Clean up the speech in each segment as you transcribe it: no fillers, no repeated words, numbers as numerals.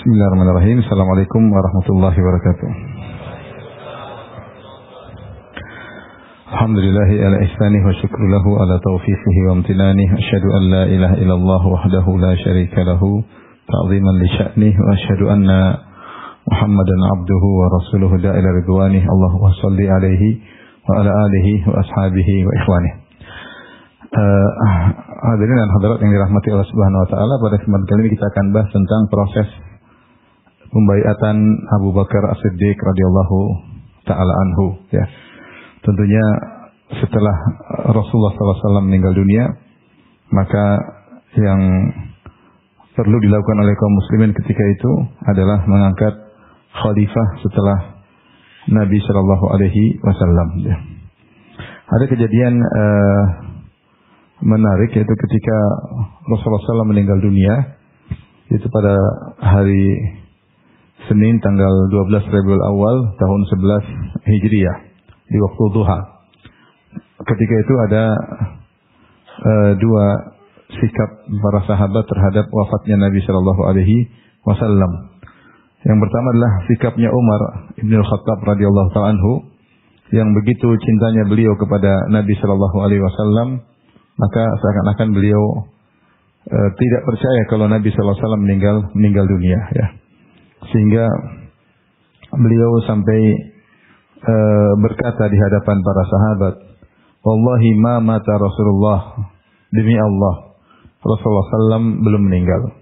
Bismillahirrahmanirrahim. Assalamualaikum warahmatullahi wabarakatuh. Alhamdulillahi ala ihsanih wa syukru lahu ala taufiqihi wa amtinanih. Asyhadu an la ilaha illallah wahdahu la syarika lahu ta'ziman li sya'nih wa asyhadu anna Muhammadan abduhu wa rasuluhu da'ila ridwanih. Allahumma shalli alaihi wa ala alihi wa ashabihi wa ikhwanih. Hadirin dan hadirat yang dirahmati Allah Subhanahu wa taala, pada kesempatan kali ini kita akan bahas tentang proses pembaiatan Abu Bakar As-Siddiq radhiyallahu taala anhu, ya. Tentunya setelah Rasulullah SAW meninggal dunia, maka yang perlu dilakukan oleh kaum muslimin ketika itu adalah mengangkat khalifah setelah Nabi sallallahu alaihi wasallam, ya. Ada kejadian menarik, yaitu ketika Rasulullah SAW meninggal dunia, yaitu pada hari Senin tanggal 12 Rabiul Awal tahun 11 Hijriah di waktu duha. Ketika itu ada dua sikap para sahabat terhadap wafatnya Nabi sallallahu alaihi wasallam. Yang pertama adalah sikapnya Umar Ibn Khattab radhiyallahu ta'ala anhu, yang begitu cintanya beliau kepada Nabi sallallahu alaihi wasallam, maka seakan-akan beliau tidak percaya kalau Nabi sallallahu alaihi wasallam meninggal dunia, ya. Sehingga beliau sampai berkata di hadapan para sahabat, "Wallahi ma mata Rasulullah, demi Allah Rasulullah sallam belum meninggal.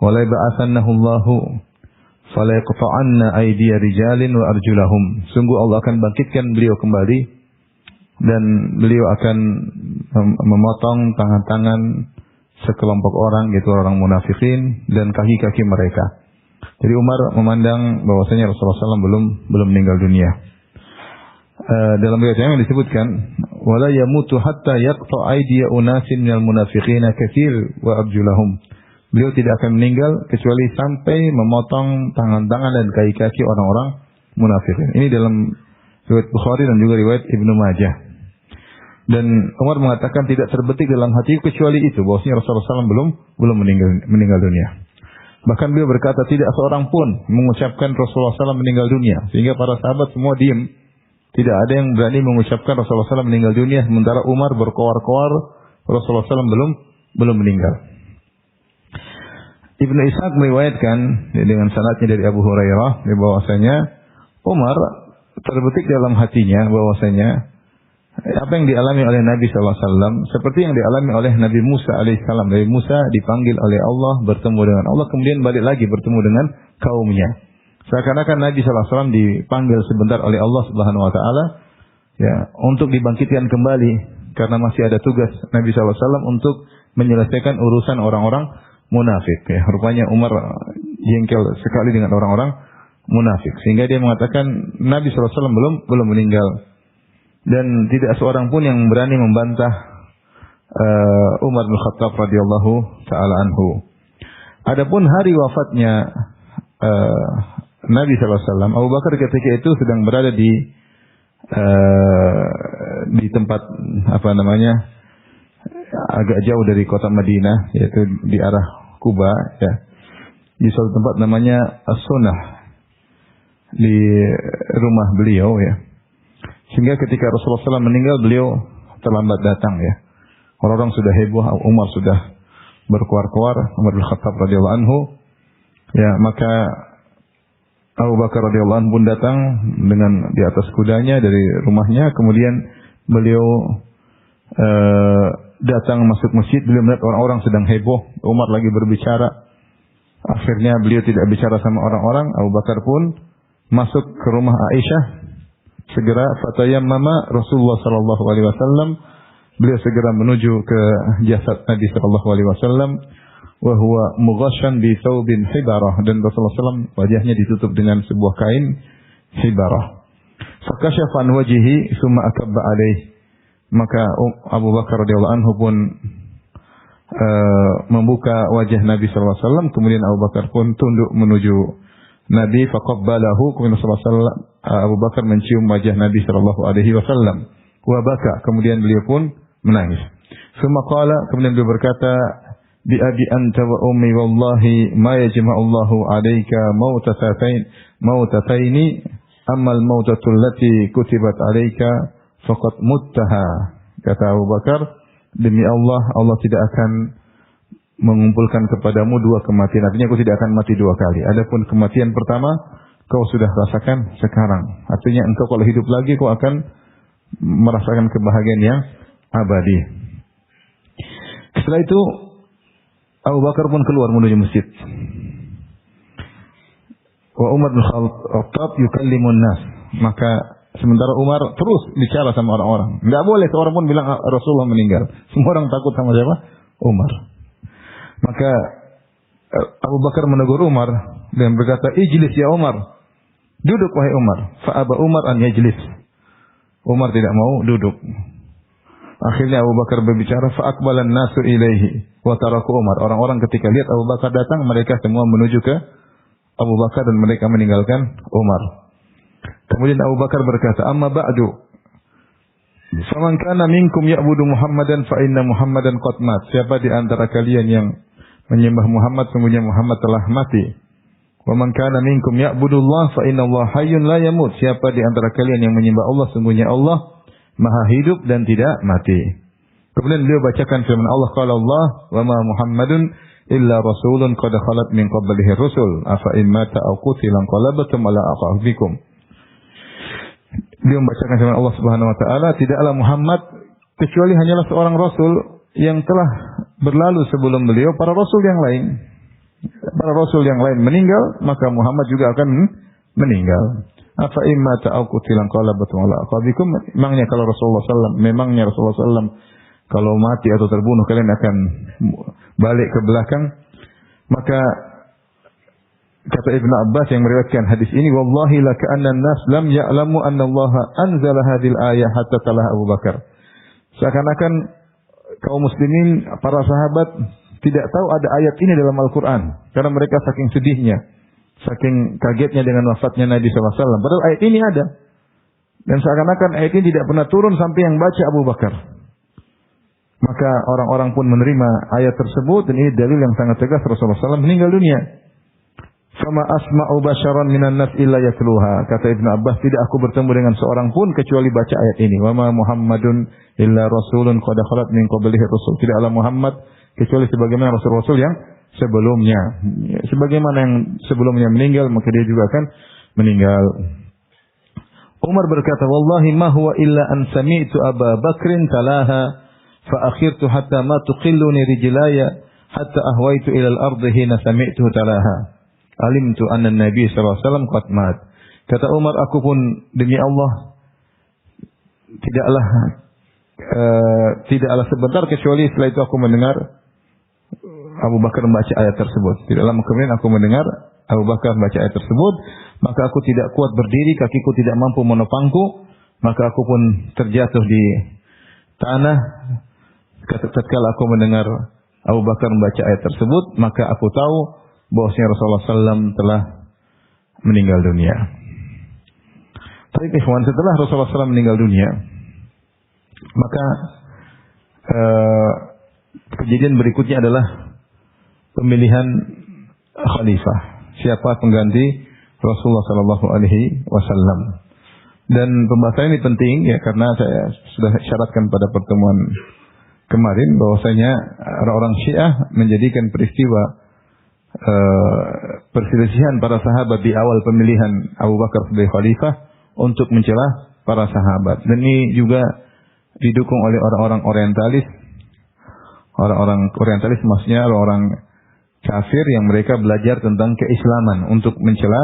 Wa la ba'athannahu Allahu fala yaqta'anna aydiya rijalin wa arjulahum." Sungguh Allah akan bangkitkan beliau kembali dan beliau akan memotong tangan-tangan sekelompok orang, yaitu orang munafikin, dan kaki-kaki mereka. Jadi Umar memandang bahwasanya Rasulullah SAW belum meninggal dunia. Dalam riwayat yang disebutkan, wala yamutu hatta yaqta aydiya unasin minal munafiqina katsir wa arjulahum. Beliau tidak akan meninggal kecuali sampai memotong tangan-tangan dan kaki-kaki orang-orang munafikin. Ini dalam riwayat Bukhari dan juga riwayat Ibnu Majah. Dan Umar mengatakan tidak terbetik dalam hatiku kecuali itu, bahwasanya Rasulullah SAW belum meninggal dunia. Bahkan beliau berkata tidak seorang pun mengucapkan Rasulullah SAW meninggal dunia, sehingga para sahabat semua diam. Tidak ada yang berani mengucapkan Rasulullah SAW meninggal dunia, sementara Umar berkoar-koar Rasulullah SAW belum meninggal. Ibnu Ishaq meriwayatkan dengan sanadnya dari Abu Hurairah bahwasanya Umar terbetik dalam hatinya bahwasanya apa yang dialami oleh Nabi SAW seperti yang dialami oleh Nabi Musa alaihissalam. Nabi Musa dipanggil oleh Allah, bertemu dengan Allah, kemudian balik lagi bertemu dengan kaumnya. Seakan-akan Nabi SAW dipanggil sebentar oleh Allah Subhanahu Wa Taala, ya, untuk dibangkitkan kembali karena masih ada tugas Nabi SAW untuk menyelesaikan urusan orang-orang munafik. Ya, rupanya Umar jengkel sekali dengan orang-orang munafik, sehingga dia mengatakan Nabi SAW belum meninggal. Dan tidak seorang pun yang berani membantah Umar bin Khattab radhiyallahu taala anhu. Adapun hari wafatnya Nabi SAW, Abu Bakar ketika itu sedang berada di tempat agak jauh dari kota Madinah, yaitu di arah Kuba, ya. Di suatu tempat namanya As-Sunnah, di rumah beliau, ya. Sehingga ketika Rasulullah SAW meninggal, beliau terlambat datang, ya. Orang-orang sudah heboh, Umar sudah berkuar-kuar, Umar bin Khattab radhiyallahu anhu. Ya, maka Abu Bakar radhiyallahu anhu pun datang dengan di atas kudanya dari rumahnya. Kemudian beliau datang masuk masjid, beliau melihat orang-orang sedang heboh, Umar lagi berbicara. Akhirnya beliau tidak bicara sama orang-orang, Abu Bakar pun masuk ke rumah Aisyah. Segera fatayammama Rasulullah sallallahu alaihi wasallam, beliau segera menuju ke jasad Nabi sallallahu alaihi wasallam, wa huwa mughasyan bi thawbin hibarah, dan Rasulullah SAW wajahnya ditutup dengan sebuah kain hibarah. Fakashafa an wajhihi tsumma akabba alaihi, maka Abu Bakar radhiyallahu anhu pun membuka wajah Nabi sallallahu alaihi wasallam, kemudian Abu Bakar pun tunduk menuju Nabi, faqabbalahu, kemudian Abu Bakar mencium wajah Nabi sallallahu alaihi wasallam, wa baka, kemudian beliau pun menangis. Summa qala, kemudian beliau berkata, bi abi anta wa ummi wallahi ma yajma'u Allahu 'alaika mautataini amma al-mautatu allati kutibat 'alaika faqad muttaha. Kata Abu Bakar, demi Allah, Allah tidak akan mengumpulkan kepadamu dua kematian. Artinya aku tidak akan mati dua kali. Adapun kematian pertama kau sudah rasakan sekarang. Artinya engkau kalau hidup lagi kau akan merasakan kebahagiaan yang abadi. Setelah itu Abu Bakar pun keluar menuju masjid. Wa Umar bin Khattab yukallimun nas. Maka sementara Umar terus bicara sama orang-orang. Enggak boleh seorang pun bilang Rasulullah meninggal. Semua orang takut sama siapa? Umar. Maka Abu Bakar menegur Umar dan berkata, "Ijlis ya Umar." Duduk wahai Umar. Fa aba Umar an yajlis. Umar tidak mau duduk. Akhirnya Abu Bakar berbicara, fa aqbalan nasu ilaihi wa taraku Umar. Orang-orang ketika lihat Abu Bakar datang, mereka semua menuju ke Abu Bakar dan mereka meninggalkan Umar. Kemudian Abu Bakar berkata, "Amma ba'du. Faman kana minkum ya'budu Muhammadan fa inna Muhammadan qad mat." Siapa di antara kalian yang menyembah Muhammad, sesungguhnya Muhammad telah mati. Wa man kana minkum ya'budu Allah fa inna Allah hayyun la yamut. Siapa di antara kalian yang menyembah Allah, sesungguhnya Allah Maha hidup dan tidak mati. Kemudian beliau bacakan firman Allah, qala Allah, "Wa ma Muhammadun illa rasulun qad khalat min qablihi rusul, afa in mata aw qutila qalabtum ala aqabikum." Beliau membacakan firman Allah Subhanahu wa taala, tidaklah Muhammad kecuali hanyalah seorang rasul yang telah berlalu sebelum beliau para rasul yang lain. Para rasul yang lain meninggal, maka Muhammad juga akan meninggal. Afa imma ta'aku tilang qalabatum ala aqabikum. Memangnya kalau Rasulullah SAW kalau mati atau terbunuh kalian akan balik ke belakang? Maka kata Ibnu Abbas yang meriwayatkan hadis ini, wallahi la ka'anna an-nas lam ya'lamu anna Allah anzala hadhil ayah hatta talah Abu Bakar. Seakan-akan kaum muslimin, para sahabat tidak tahu ada ayat ini dalam Al-Quran. Karena mereka saking sedihnya, saking kagetnya dengan wafatnya Nabi SAW. Padahal ayat ini ada. Dan seakan-akan ayat ini tidak pernah turun sampai yang baca Abu Bakar. Maka orang-orang pun menerima ayat tersebut. Dan ini dalil yang sangat tegas Rasulullah SAW meninggal dunia. Fama asma'u basyaran minan nas illa yatluha. Kata Ibnu Abbas, tidak aku bertemu dengan seorang pun kecuali baca ayat ini. Wa ma Muhammadun illa rasulun qad khalat min qablihi rusul. Tidaklah Muhammad kecuali sebagaimana rasul-rasul yang sebelumnya. Sebagaimana yang sebelumnya meninggal, maka dia juga akan meninggal. Umar berkata, wallahi ma huwa illa an sami'tu Aba Bakrin talaha fa akhirtu hatta ma tuqilluni rijlaya hatta ahwaitu ila al-ardi hina sami'tu talaha. Alimtu anna Nabi sallallahu alaihi wasallam qad mat. Kata Umar, aku pun demi Allah tidaklah sebentar kecuali setelah itu aku mendengar Abu Bakar membaca ayat tersebut. Tidak lama kemudian aku mendengar Abu Bakar membaca ayat tersebut, maka aku tidak kuat berdiri, kakiku tidak mampu menopangku, maka aku pun terjatuh di tanah. Tatkala aku mendengar Abu Bakar membaca ayat tersebut, maka aku tahu bahwasanya Rasulullah SAW telah meninggal dunia. Tapi ikhwan, setelah Rasulullah SAW meninggal dunia, maka kejadian berikutnya adalah pemilihan khalifah. Siapa pengganti Rasulullah Sallallahu Alaihi Wasallam? Dan pembahasan ini penting ya, karena saya sudah syaratkan pada pertemuan kemarin bahwasanya orang-orang Syiah menjadikan peristiwa perselisihan para sahabat di awal pemilihan Abu Bakar sebagai khalifah untuk mencela para sahabat. Dan ini juga didukung oleh orang-orang orientalis. Orang-orang orientalis maksudnya orang-orang kafir yang mereka belajar tentang keislaman untuk mencela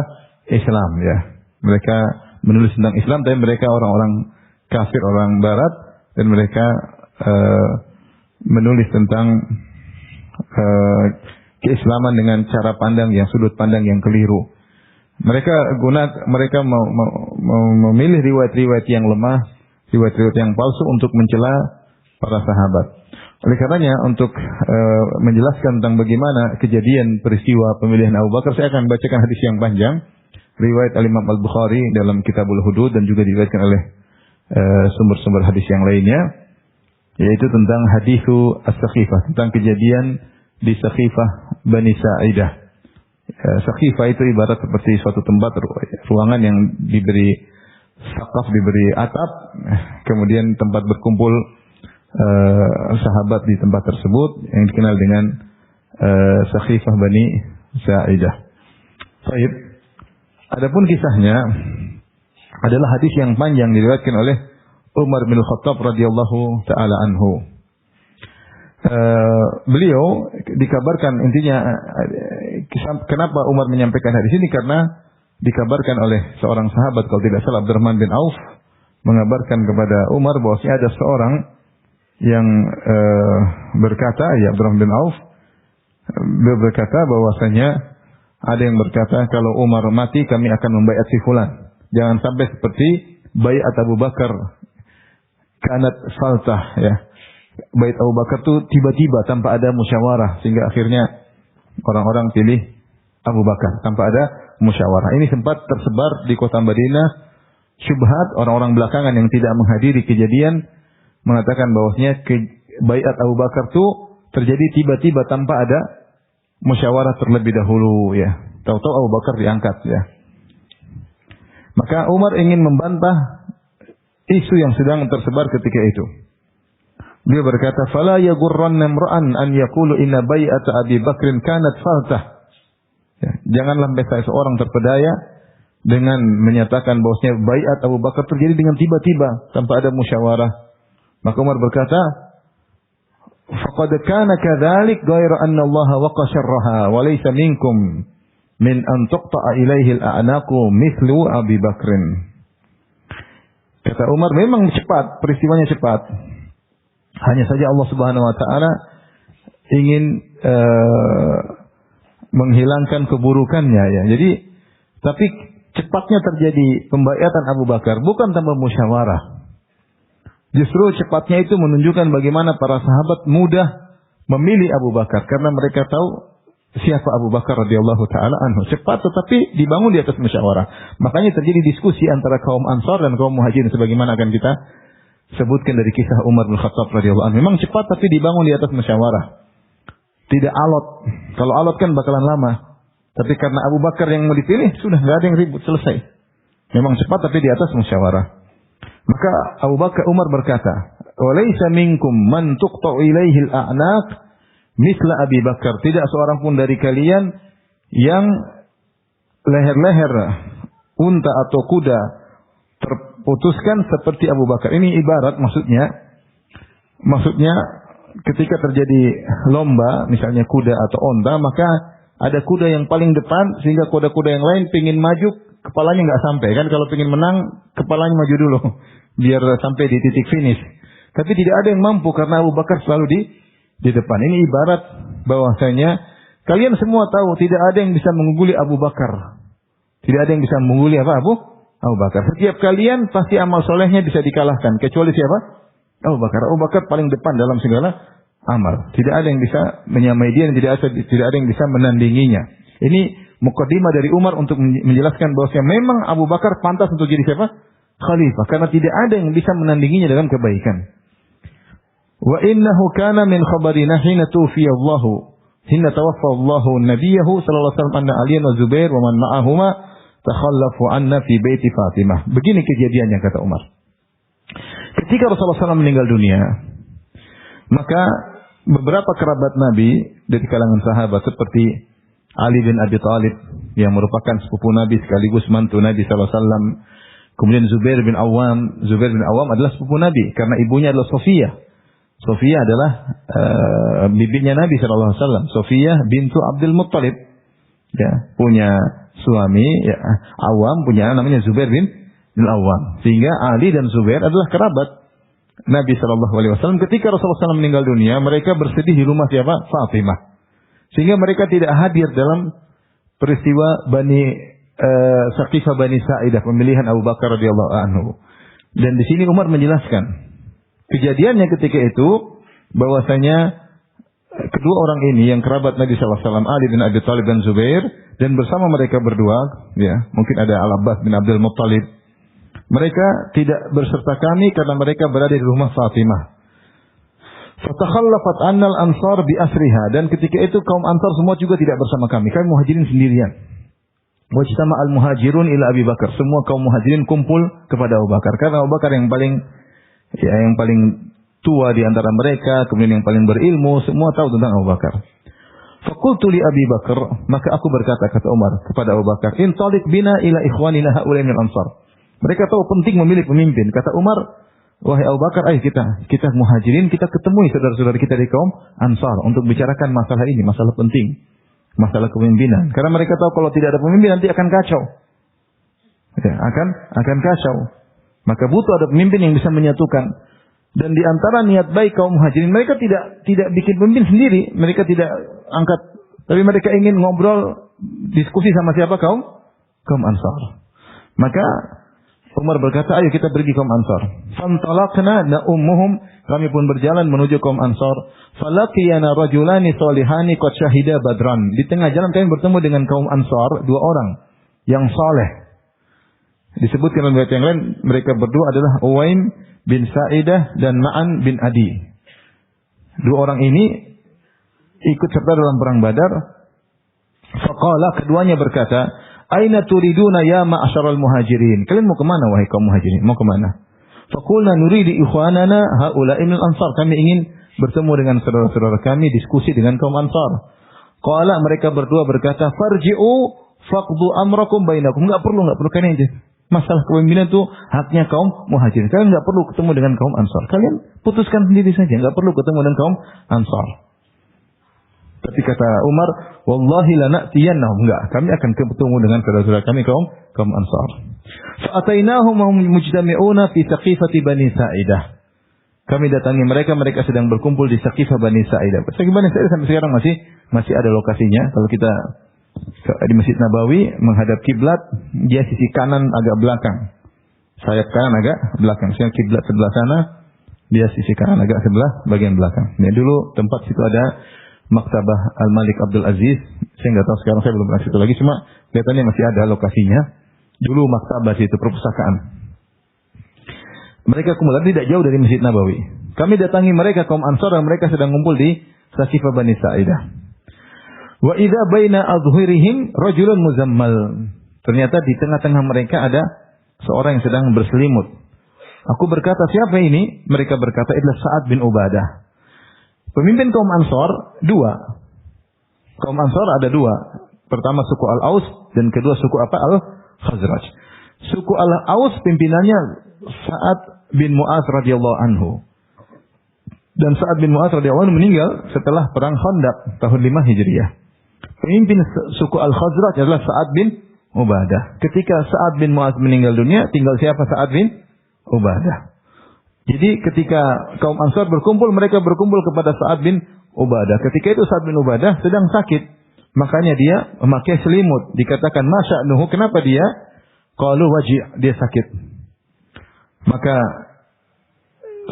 Islam ya. Mereka menulis tentang Islam, tapi mereka orang-orang kafir, orang barat, dan mereka menulis tentang keislaman dengan cara pandang yang sudut pandang yang keliru. Mereka memilih riwayat-riwayat yang lemah, riwayat-riwayat yang palsu untuk mencela para sahabat. Oleh karenanya untuk menjelaskan tentang bagaimana kejadian peristiwa pemilihan Abu Bakar, saya akan bacakan hadis yang panjang riwayat Al-Imam Al-Bukhari dalam Kitabul Hudud dan juga diriwayatkan oleh sumber-sumber hadis yang lainnya, yaitu tentang hadithu as-Saqifah, tentang kejadian di Saqifah Bani Sa'idah. Saqifah itu ibarat seperti suatu tempat ruangan yang diberi saqaf, diberi atap, kemudian tempat berkumpul sahabat di tempat tersebut yang dikenal dengan Saqifah Bani Sa'idah. Baik. Adapun kisahnya adalah hadis yang panjang diriwayatkan oleh Umar bin Khattab radhiyallahu taala anhu. Beliau dikabarkan, intinya kenapa Umar menyampaikan hadis ini, karena dikabarkan oleh seorang sahabat, kalau tidak salah Abdurrahman bin Auf, mengabarkan kepada Umar bahwasanya ada seorang yang berkata, ya Abdurrahman bin Auf berkata bahwasanya ada yang berkata, kalau Umar mati kami akan membaiat si fulan. Jangan sampai seperti baiat Abu Bakar, kanat faltah, ya. Baiat Abu Bakar itu tiba-tiba tanpa ada musyawarah, sehingga akhirnya orang-orang pilih Abu Bakar tanpa ada musyawarah. Ini sempat tersebar di kota Madinah syubhat orang-orang belakangan yang tidak menghadiri kejadian, mengatakan bahwasanya baiat Abu Bakar itu terjadi tiba-tiba tanpa ada musyawarah terlebih dahulu, ya. Tahu-tahu Abu Bakar diangkat, ya. Maka Umar ingin membantah isu yang sedang tersebar ketika itu. Dia berkata, "Fala yaghurranna imra'an an yaqulu inna bai'ata Abi Bakrin kanat faltah." Ya, janganlah seorang terpedaya dengan menyatakan bahwasanya baiat Abu Bakar terjadi dengan tiba-tiba tanpa ada musyawarah. Maka Umar berkata, "Faqad kana kadzalik ghairu anna Allah waqa syarraha wa laysa minkum min an tuqta'a ilaihi al-a'naqu mithlu Abi Bakrin." Kata Umar, memang cepat, peristiwanya cepat. Hanya saja Allah Subhanahu wa taala ingin menghilangkan keburukannya, ya. Jadi tapi cepatnya terjadi pembaiatan Abu Bakar bukan tanpa musyawarah. Justru cepatnya itu menunjukkan bagaimana para sahabat mudah memilih Abu Bakar karena mereka tahu siapa Abu Bakar radhiyallahu taala anhu. Cepat tetapi dibangun di atas musyawarah. Makanya terjadi diskusi antara kaum Ansar dan kaum Muhajirin sebagaimana akan kita sebutkan dari kisah Umar bin Khattab radhiyallahu anhu. Memang cepat tapi dibangun di atas musyawarah. Tidak alot. Kalau alot kan bakalan lama. Tapi karena Abu Bakar yang mau dipilih, sudah enggak ada yang ribut, selesai. Memang cepat tapi di atas musyawarah. Maka Umar berkata, "Walaysa minkum man tuqta'u ilaihi al-a'naq misla Abi Bakar." Tidak seorang pun dari kalian yang leher-leher unta atau kuda terputuskan seperti Abu Bakar. Ini ibarat maksudnya ketika terjadi lomba, misalnya kuda atau onta, maka ada kuda yang paling depan sehingga kuda-kuda yang lain pingin maju, kepalanya nggak sampai. Kan kalau pingin menang, kepalanya maju dulu biar sampai di titik finish. Tapi tidak ada yang mampu karena Abu Bakar selalu di depan. Ini ibarat bahwasanya kalian semua tahu tidak ada yang bisa mengungguli Abu Bakar. Tidak ada yang bisa mengungguli Abu Bakar. Setiap kalian pasti amal solehnya bisa dikalahkan. Kecuali siapa? Abu Bakar. Abu Bakar paling depan dalam segala amal. Tidak ada yang bisa menyamai dia dan tidak ada yang bisa menandinginya. Ini mukaddimah dari Umar untuk menjelaskan bahwasanya memang Abu Bakar pantas untuk jadi siapa? Khalifah. Karena tidak ada yang bisa menandinginya dalam kebaikan. Wa innahu kana min khabarina hina tufiya Allahu. Hina tawaffa Allahu nabiyahu sallallahu alaihi wasallam anna Aliyan wa Zubair wa man ma'ahuma takhallafu anna fi baiti Fatimah. Begini kejadiannya kata Umar. Ketika Rasulullah SAW meninggal dunia, maka beberapa kerabat Nabi dari kalangan sahabat seperti Ali bin Abi Thalib yang merupakan sepupu Nabi sekaligus mantu Nabi SAW. Kemudian Zubair bin Awam adalah sepupu Nabi karena ibunya adalah Sofiyah. Sofiyah adalah bibinya Nabi SAW. Sofiyah bintu Abdul Muttalib. Ya, punya suami ya, Awam, punya anak namanya Zubair bin Awam. Sehingga Ali dan Zubair adalah kerabat Nabi SAW. Ketika Rasulullah SAW meninggal dunia, mereka bersedih di rumah siapa? Fatimah. Sehingga mereka tidak hadir dalam peristiwa Saqifah Bani Sa'idah, pemilihan Abu Bakar radhiyallahu anhu. Dan di sini Umar menjelaskan kejadiannya ketika itu bahwasanya kedua orang ini yang kerabat Nabi SAW, Ali bin Abi Thalib dan Zubair, dan bersama mereka berdua, ya, mungkin ada Al-Abbas bin Abdul Muttalib. Mereka tidak berserta kami karena mereka berada di rumah Fatimah. Fatakhallafat annal ansar bi asriha, dan ketika itu kaum Ansar semua juga tidak bersama kami. Kami Muhajirin sendirian. Wajtama al muhajirun ila Abi Bakar. Semua kaum Muhajirin kumpul kepada Abu Bakar. Karena Abu Bakar yang paling tua di antara mereka, kemudian yang paling berilmu, semua tahu tentang Abu Bakar. Faqultu li Abi Bakar, maka aku berkata kata Umar kepada Abu Bakar, "Intaliq bina ila ikhwanina haula'i minal ansar." Mereka tahu penting memilih pemimpin. Kata Umar, "Wahai Abu Bakar, ayo kita Muhajirin, kita ketemui saudara-saudara kita di kaum Ansar untuk bicarakan masalah ini, masalah penting, masalah kepemimpinan. Karena mereka tahu kalau tidak ada pemimpin nanti akan kacau. Ya, akan kacau. Maka butuh ada pemimpin yang bisa menyatukan. Dan di antara niat baik kaum Muhajirin, mereka tidak bikin pemimpin sendiri, mereka tidak angkat, tapi mereka ingin ngobrol, diskusi sama siapa? Kaum Ansar. Maka Umar berkata, ayo kita pergi kaum Ansar. Fantalaqna na'ummuhum, kami pun berjalan menuju kaum Ansar. Falaqiyana rajulani salihani qad syahida badran. Di tengah jalan kami bertemu dengan kaum Ansar, dua orang yang saleh. Disebutkan dalam riwayat yang lain, mereka berdua adalah Uwaim bin Sa'idah dan Ma'an bin Adi. Dua orang ini ikut serta dalam perang Badar. Faqala, keduanya berkata, "Aina turiduna ya ma'asyaral muhajirin?" Kalian mau kemana wahai kaum muhajirin? Mau kemana? Faqulna nuridu ikhwanana haula'i minal ansar. Kami ingin bertemu dengan saudara-saudara kami, diskusi dengan kaum Ansar. Qala, mereka berdua berkata, "Farji'u faqdu amrakum bainakum." Enggak perlu kalian aja. Masalah kepemimpinan itu haknya kaum muhajirin. Kalian enggak perlu ketemu dengan kaum Ansar. Kalian putuskan sendiri saja, enggak perlu ketemu dengan kaum Ansar. Tapi kata Umar, "Wallahi lana'tiyannahum." Enggak, kami akan ketemu dengan saudara-saudara kami kaum Ansar. Fa'atainahum wa hum mujtami'una fi Saqifati Bani Sa'idah. Kami datangi mereka sedang berkumpul di Saqifah Bani Sa'idah. Saqifah Bani Sa'idah sampai sekarang masih ada lokasinya. Kalau kita di Masjid Nabawi menghadap kiblat, dia sisi kanan agak belakang. Sayap kanan agak belakang. Saya kiblat sebelah sana, dia sisi kanan agak sebelah bagian belakang. Ya, dulu tempat situ ada Maktabah Al-Malik Abdul Aziz. Saya nggak tahu sekarang, saya belum pernah situ lagi, cuma kelihatannya masih ada lokasinya. Dulu maktabah situ, perpustakaan. Mereka kemudian tidak jauh dari Masjid Nabawi. Kami datangi mereka kaum Ansar dan mereka sedang ngumpul di Saqifah Bani Sa'idah. Wa idza baina adhhirihim rajulun muzammal. Ternyata di tengah-tengah mereka ada seorang yang sedang berselimut. Aku berkata, siapa ini? Mereka berkata, adalah Sa'ad bin Ubadah. Pemimpin kaum Ansar dua. Kaum Ansar ada dua. Pertama suku Al-Aus dan kedua suku Al-Khazraj. Suku Al-Aus pimpinannya Sa'ad bin Mu'adz radhiyallahu anhu. Dan Sa'ad bin Mu'adz radhiyallahu anhu meninggal setelah perang Khandaq tahun 5 Hijriah. Pemimpin suku Al-Khazraj adalah Sa'ad bin Ubadah. Ketika Sa'ad bin Mu'adz meninggal dunia, tinggal siapa? Sa'ad bin Ubadah. Jadi ketika kaum Ansar berkumpul, mereka berkumpul kepada Sa'ad bin Ubadah. Ketika itu Sa'ad bin Ubadah sedang sakit. Makanya dia memakai selimut. Dikatakan, masya'nuhu, kenapa dia? Qalu waji', dia sakit. Maka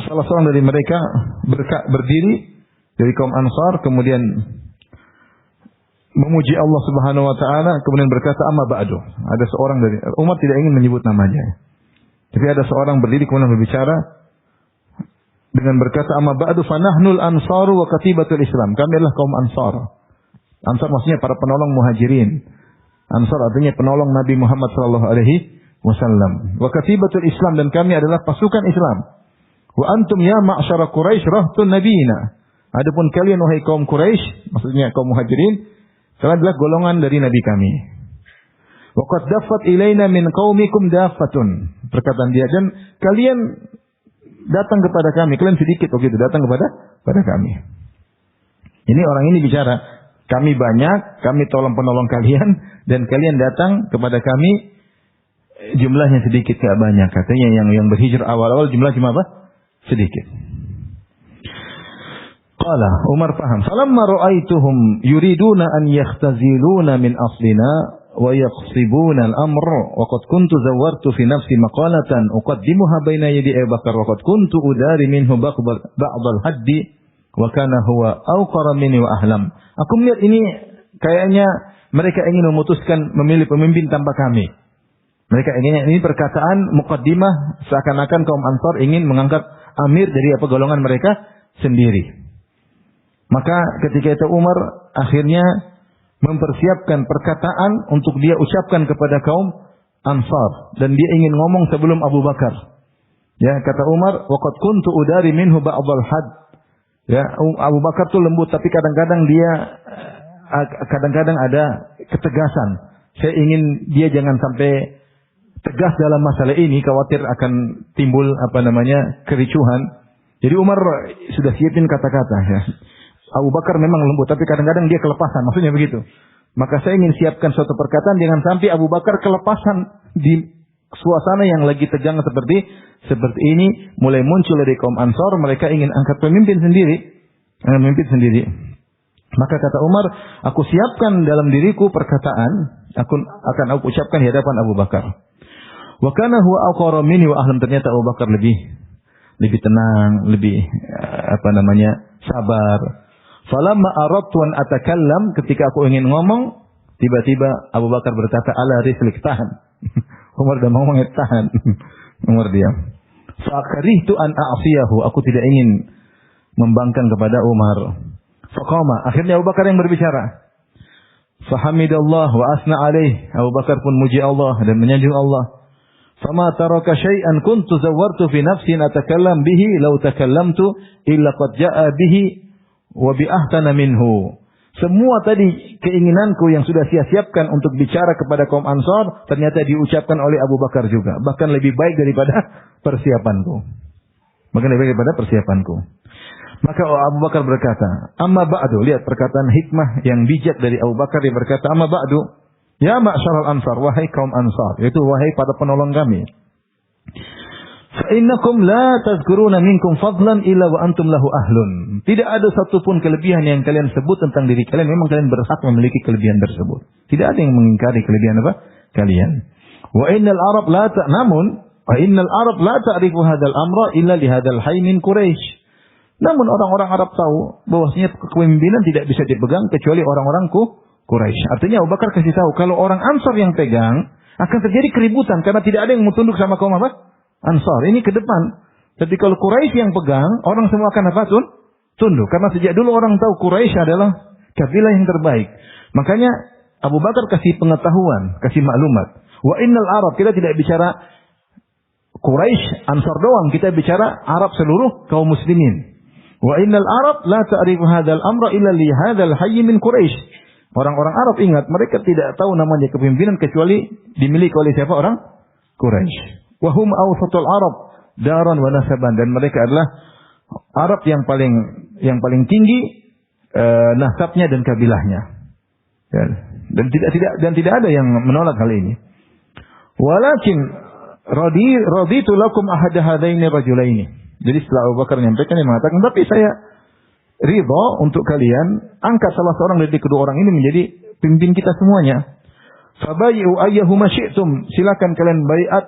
salah seorang dari mereka berdiri dari kaum Ansar, kemudian memuji Allah Subhanahu wa taala, kemudian berkata, amma ba'du. Ada seorang dari Umar tidak ingin menyebut namanya. Tapi ada seorang berdiri kemudian berbicara dengan berkata, amma ba'du fanahnul ansaru wa katibatul Islam. Kami adalah kaum Ansar. Ansar maksudnya para penolong Muhajirin. Ansar artinya penolong Nabi Muhammad sallallahu alaihi wasallam. Wa katibatul Islam, dan kami adalah pasukan Islam. Wa antum ya ma'syara Quraisy rahtun nabiyina. Adapun kalian wahai kaum Quraisy, maksudnya kaum Muhajirin, kalian adalah golongan dari nabi kami. Wa qad daffat ilaina min qaumikum daffatun. Perkataan dia, dan kalian datang kepada kami, kalian sedikit begitu datang kepada kami. Ini orang ini bicara, kami banyak, kami tolong-penolong kalian, dan kalian datang kepada kami jumlahnya sedikit, tidak banyak. Katanya yang berhijrah awal-awal jumlah cuma apa? Sedikit. Qala, Umar paham. Falamma ra'aituhum yuriduna an yakhtaziluna min aslina wa yaqsibuna al-amr wa qad kuntu zawwartu fi nafsi maqalatan uqaddimuha baina yadi Abu Bakar wa qad kuntu udari minhu ba'd al-haddi wa kana huwa awqara minni wa ahlam. Aku melihat ini kayaknya mereka ingin memutuskan memilih pemimpin tanpa kami. Mereka ingin, ini perkataan muqaddimah seakan-akan kaum Ansar ingin mengangkat amir dari golongan mereka sendiri. Maka ketika itu Umar akhirnya mempersiapkan perkataan untuk dia ucapkan kepada kaum Ansar, dan dia ingin ngomong sebelum Abu Bakar. Ya, kata Umar, "Waqad kuntu udari minhu ba'dal had." Ya, Abu Bakar tuh lembut, tapi kadang-kadang ada ketegasan. Saya ingin dia jangan sampai tegas dalam masalah ini, khawatir akan timbul kericuhan. Jadi Umar sudah siapin kata-kata, ya. Abu Bakar memang lembut, tapi kadang-kadang dia kelepasan, maksudnya begitu. Maka saya ingin siapkan suatu perkataan, jangan sampai Abu Bakar kelepasan di suasana yang lagi tegang seperti ini. Mulai muncul dari kaum Ansar, mereka ingin angkat pemimpin sendiri. Maka kata Umar, aku siapkan dalam diriku perkataan, akan aku ucapkan di hadapan Abu Bakar. Wa kana huwa aqra minni wa ahlam, ternyata Abu Bakar lebih tenang, lebih sabar. Falamma aradtu an atakallam, ketika aku ingin ngomong, tiba-tiba Abu Bakar berkata, ala rislik, tahan. Umar udah ngomong, tahan. Umar diam. Fa karihtu an a'siyahu, aku tidak ingin membangkang kepada Umar. Faqama, akhirnya Abu Bakar yang berbicara. Fahamidallah wa asna alaih, Abu Bakar pun muji Allah dan menyanjung Allah. Fama taraka syai'an kuntu zawwartu fi nafsi atakallam bihi law takallamtu illa qad ja'a bihi wa bi ahtana minhu. Semua tadi keinginanku yang sudah saya siapkan untuk bicara kepada kaum Ansar ternyata diucapkan oleh Abu Bakar juga, bahkan lebih baik daripada persiapanku. Maka Abu Bakar berkata, "Amma ba'du," lihat perkataan hikmah yang bijak dari Abu Bakar, dia berkata, "Amma ba'du, ya ma'syaral Ansar, wahai kaum Ansar," yaitu wahai para penolong kami. "Fa'innakum la tazkuruna minkum fadlan illa wa antum lahu ahlun." Tidak ada satupun kelebihan yang kalian sebut tentang diri kalian, memang kalian berhak memiliki kelebihan tersebut. Tidak ada yang mengingkari kelebihan kalian. Wa innal Arab la ta'rifu hadzal amra illa li hadzal hayy min Quraisy. Namun orang-orang Arab tahu bahwasanya kepemimpinan tidak bisa dipegang kecuali orang-orang Quraisy. Artinya Abu Bakar kasih tahu kalau orang Ansar yang pegang akan terjadi keributan karena tidak ada yang mau tunduk sama kaum Ansar. Ini ke depan. Tapi kalau Quraisy yang pegang, orang semua akan tunduk. Karena sejak dulu orang tahu Quraisy adalah kabilah yang terbaik. Makanya Abu Bakar kasih pengetahuan, kasih maklumat. Wa innal Arab, kita tidak bicara Quraisy, Ansar doang, kita bicara Arab seluruh kaum muslimin. Wa innal Arab la ta'rifu hadzal amra illa li hadzal hayy min Quraisy. Orang-orang Arab ingat, mereka tidak tahu namanya kepemimpinan kecuali dimiliki oleh siapa? Orang Quraisy. Wa hum awsatul Arab daran wa nasaban, dan mereka adalah Arab yang paling tinggi nasabnya dan kabilahnya. Dan tidak ada yang menolak hal ini. Walakin raditu lakum ahada hadaini rajulaini. Jadi setelah Abu Bakar menyampaikan, dia mengatakan, tapi saya ridha untuk kalian angkat salah seorang dari kedua orang ini menjadi pimpin kita semuanya. Fabayyu ayyahuma syi'tum, silakan kalian baiat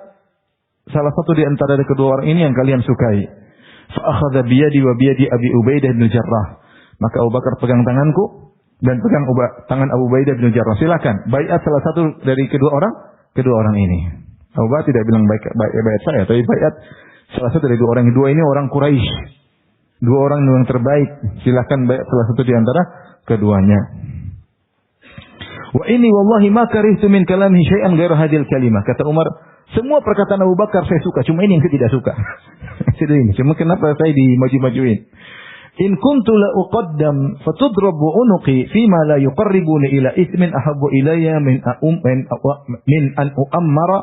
salah satu di antara dari kedua orang ini yang kalian sukai. Fa akhadha bi yadi wa bi yadi Abi Ubaidah bin Jarrah. Maka Abu Bakar pegang tanganku dan pegang tangan Abu Ubaidah bin Jarrah. Silakan baiat salah satu dari kedua orang ini. Abu Bakar tidak bilang baiat saya, tapi baiat salah satu dari dua orang. Dua ini orang Quraisy. Dua orang yang terbaik. Silakan baiat salah satu di antara keduanya. Wa inni wallahi ma karihtu min kalamihi syai'an ghairu hadhil kalimah. Kata Umar, semua perkataan Abu Bakar saya suka, cuma ini yang saya tidak suka. Cuma kenapa saya dimaju-majuin? In kuntu la uqaddam fatudrabu unuqi fima la yuqarribuni ila ithmin ahabbu ilayya min an uammara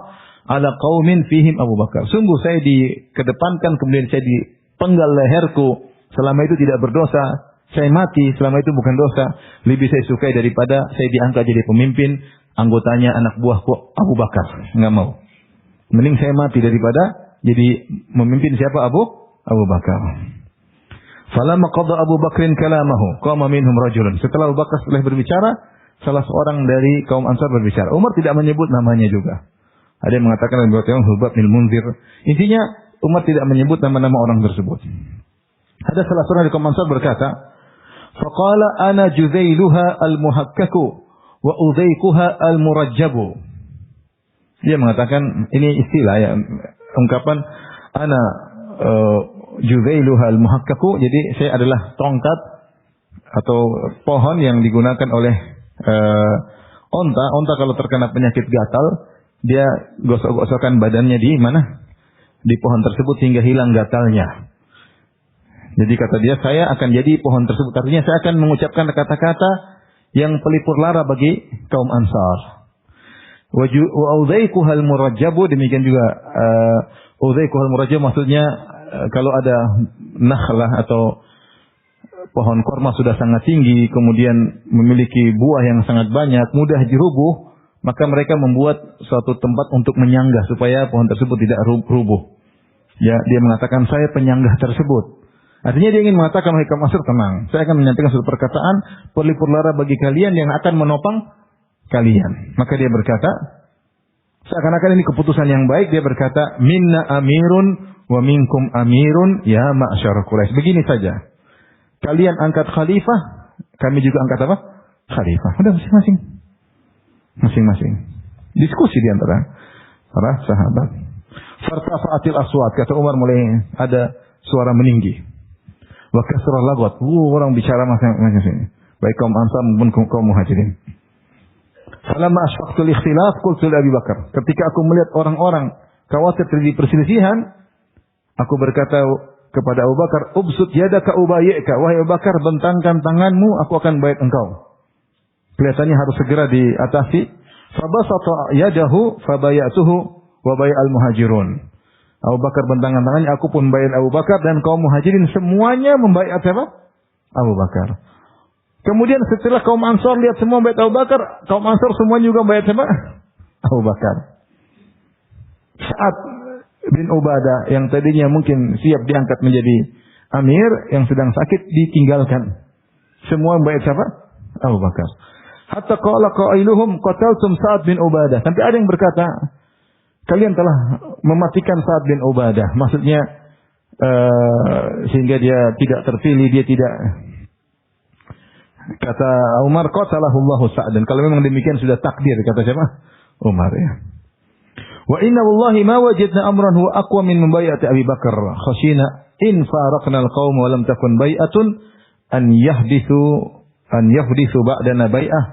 ala qaumin fihim Abu Bakar. Sungguh saya dikedepankan, kemudian saya dipenggal leherku, selama itu tidak berdosa. Saya mati selama itu bukan dosa. Lebih saya sukai daripada saya diangkat jadi pemimpin, anggotanya anak buahku Abu Bakar. Enggak mau. Mending saya mati daripada jadi memimpin siapa? Abu Bakar. Falamma qada Abu Bakrin kalamahu, qama minhum rajulun. Setelah Abu Bakar selesai berbicara, salah seorang dari kaum Ansar berbicara. Umar tidak menyebut namanya juga. Ada yang mengatakan yang Hubab bin Munzir. Intinya Umar tidak menyebut nama-nama orang tersebut. Ada salah seorang dari kaum Ansar berkata, faqala ana juzailuha al-muhakkaku wa udzaikuha al-murajjabu. Dia mengatakan, ini istilah ya, ungkapan ana juzailuha al-muhakkaku, jadi saya adalah tongkat atau pohon yang digunakan oleh onta. Onta kalau terkena penyakit gatal, dia gosok-gosokkan badannya di mana? Di pohon tersebut hingga hilang gatalnya. Jadi kata dia, saya akan jadi pohon tersebut. Artinya saya akan mengucapkan kata-kata yang pelipur lara bagi kaum Ansar. Wa udzaikuhal murajjabu, demikian juga udzaikuhal murajjab maksudnya kalau ada nakhlah atau pohon korma sudah sangat tinggi, kemudian memiliki buah yang sangat banyak, mudah dirubuh, maka mereka membuat suatu tempat untuk menyanggah supaya pohon tersebut tidak rubuh. Ya, dia mengatakan saya penyanggah tersebut. Artinya dia ingin mengatakan, wahai kaum Ansar, tenang, saya akan menyampaikan suatu perkataan pelipur lara bagi kalian yang akan menopang kalian. Maka dia berkata, seakan-akan ini keputusan yang baik, dia berkata, minna amirun wa minkum amirun ya ma'syar Quraisy. Begini saja. Kalian angkat khalifah, kami juga angkat apa? Khalifah. Udah masing-masing. Masing-masing. Diskusi di antara para sahabat. Fartafa'atil aswat, kata Umar, mulai ada suara meninggi. Wa kasra laghat. Orang bicara masing-masing. Baik kaum Ansar maupun kaum Muhajirin. Falamma asfaqtul ikhtilaf qultu li Abi Bakar. Ketika aku melihat orang-orang khawatir terjadi perselisihan, aku berkata kepada Abu Bakar, "Ubsut yadaka ubayyika." Wahai Abu Bakar, bentangkan tanganmu, aku akan bayat engkau. Kelihatannya harus segera diatasi. Fabasata yadahu fabayatuhu wa bay'al muhajirun. Abu Bakar bentangkan tangannya, aku pun bayat Abu Bakar, dan kaum Muhajirin semuanya membayat siapa? Abu Bakar. Kemudian setelah kaum Ansar lihat semua bayat Abu Bakar, kaum Ansar semua juga bayat siapa? Abu Bakar. Saat bin Ubadah yang tadinya mungkin siap diangkat menjadi amir, yang sedang sakit ditinggalkan. Semua bayat siapa? Abu Bakar. Hatta qala qailuhum qataltum Sa'ad bin Ubadah. Sampai ada yang berkata, kalian telah mematikan Sa'ad bin Ubadah. Maksudnya sehingga dia tidak terpilih, dia tidak. Kata Umar, qatalahullahu Sa'ad. Dan kalau memang demikian sudah takdir, kata siapa? Umar, ya. Wa inna wallahi ma wajadna amran huwa aqwa min mubayati Abi Bakar. Khashina in faraqna al-qaum wa lam takun bai'atun an yahdithu ba'dana bai'ah.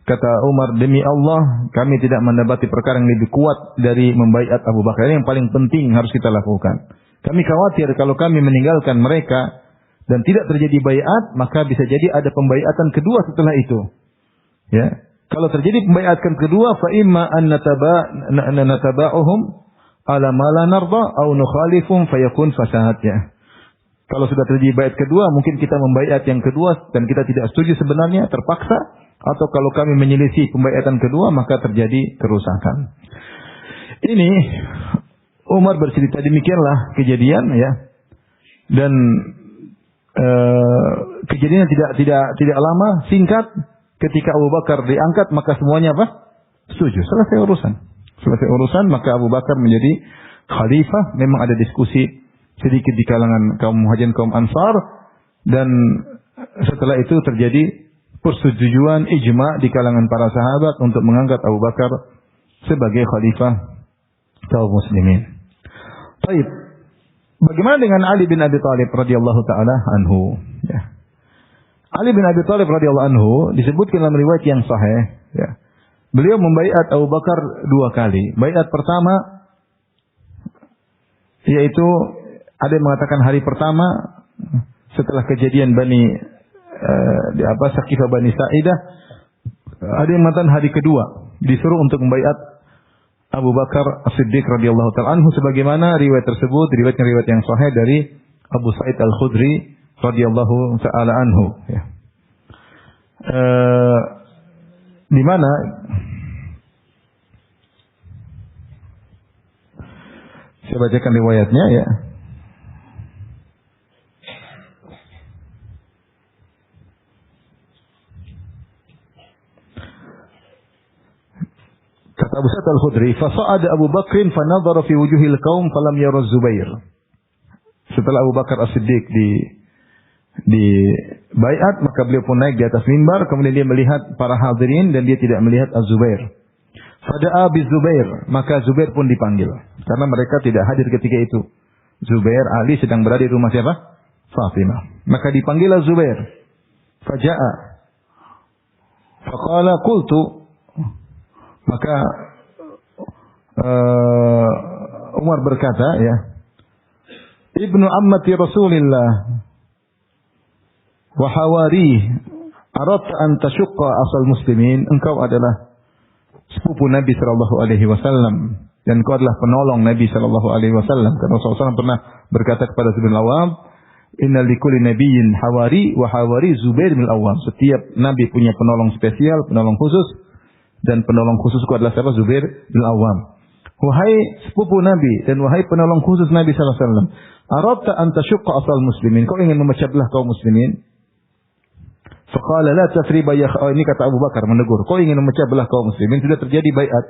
Kata Umar, demi Allah, kami tidak mendapati perkara yang lebih kuat dari membaiat Abu Bakar. Ini yang paling penting harus kita lakukan. Kami khawatir kalau kami meninggalkan mereka dan tidak terjadi baiat, maka bisa jadi ada pembaiatan kedua setelah itu. Ya. Kalau terjadi pembaiatan kedua, fa imma an nataba'uhum ala ma la narda aw nukhalifum fayakun fasad, ya. Kalau sudah terjadi baiat kedua, mungkin kita membaiat yang kedua dan kita tidak setuju sebenarnya, terpaksa. Atau kalau kami menyelisih pembaiatan kedua, maka terjadi kerusakan. Ini Umar bercerita, demikianlah kejadian, ya. Dan kejadiannya tidak lama, singkat. Ketika Abu Bakar diangkat, maka semuanya apa? Setuju. Selesai urusan, maka Abu Bakar menjadi khalifah. Memang ada diskusi sedikit di kalangan kaum Muhajirin, kaum Ansar, dan setelah itu terjadi persetujuan ijma di kalangan para sahabat untuk mengangkat Abu Bakar sebagai khalifah kaum muslimin. Baik. Bagaimana dengan Ali bin Abi Thalib radhiyallahu taala anhu? Ya. Ali bin Abi Thalib radhiyallahu anhu disebutkan dalam riwayat yang sahih, ya. Beliau membaiat Abu Bakar 2 kali. Baiat pertama yaitu ada yang mengatakan hari pertama setelah kejadian Saqifah Bani Sa'idah, ada yang mengatakan hari kedua disuruh untuk membaiat Abu Bakar As-Siddiq radhiyallahu ta'ala anhu, sebagaimana riwayat tersebut riwayat yang sahih dari Abu Sa'id Al-Khudri radhiyallahu ta'ala anhu, ya. Di mana saya bacakan riwayatnya, ya. Kata Abu Sa'id Al-Khudri, "Fasa'ada Abu Bakrin fanadhara fi wujuhil qaum falam yara Zubair." Setelah Abu Bakar As-Siddiq di baiat, maka beliau pun naik di atas mimbar, kemudian dia melihat para hadirin dan dia tidak melihat Az-Zubair. Fada'a bi-Zubair, maka Zubair pun dipanggil karena mereka tidak hadir ketika itu. Zubair, Ali sedang berada di rumah siapa? Fatimah. Maka dipanggillah Zubair. Faja'a. Faqala qultu. Maka Umar berkata, ya, Ibnu ammati Rasulillah wa hawari aradta an tashqa asal muslimin. Engkau adalah sepupu Nabi sallallahu alaihi wasallam dan engkau adalah penolong Nabi sallallahu alaihi wasallam. Karena Rasulullah SAW pernah berkata kepada Zubair bin Awwam, "Inna likulli nabiyyin hawari wa hawari Zubair bin Awwam." Setiap nabi punya penolong spesial, penolong khusus, dan penolong khususku adalah siapa? Zubair bin Awwam. Wahai sepupu Nabi dan wahai penolong khusus Nabi sallallahu alaihi wasallam, aradta an tashqa asal muslimin. Kau ingin memecah belah kaum muslimin? Faqala la tasriba ya ini kata Abu Bakar menegur. Kau ingin memecah belah kaum muslimin, sudah terjadi baiat.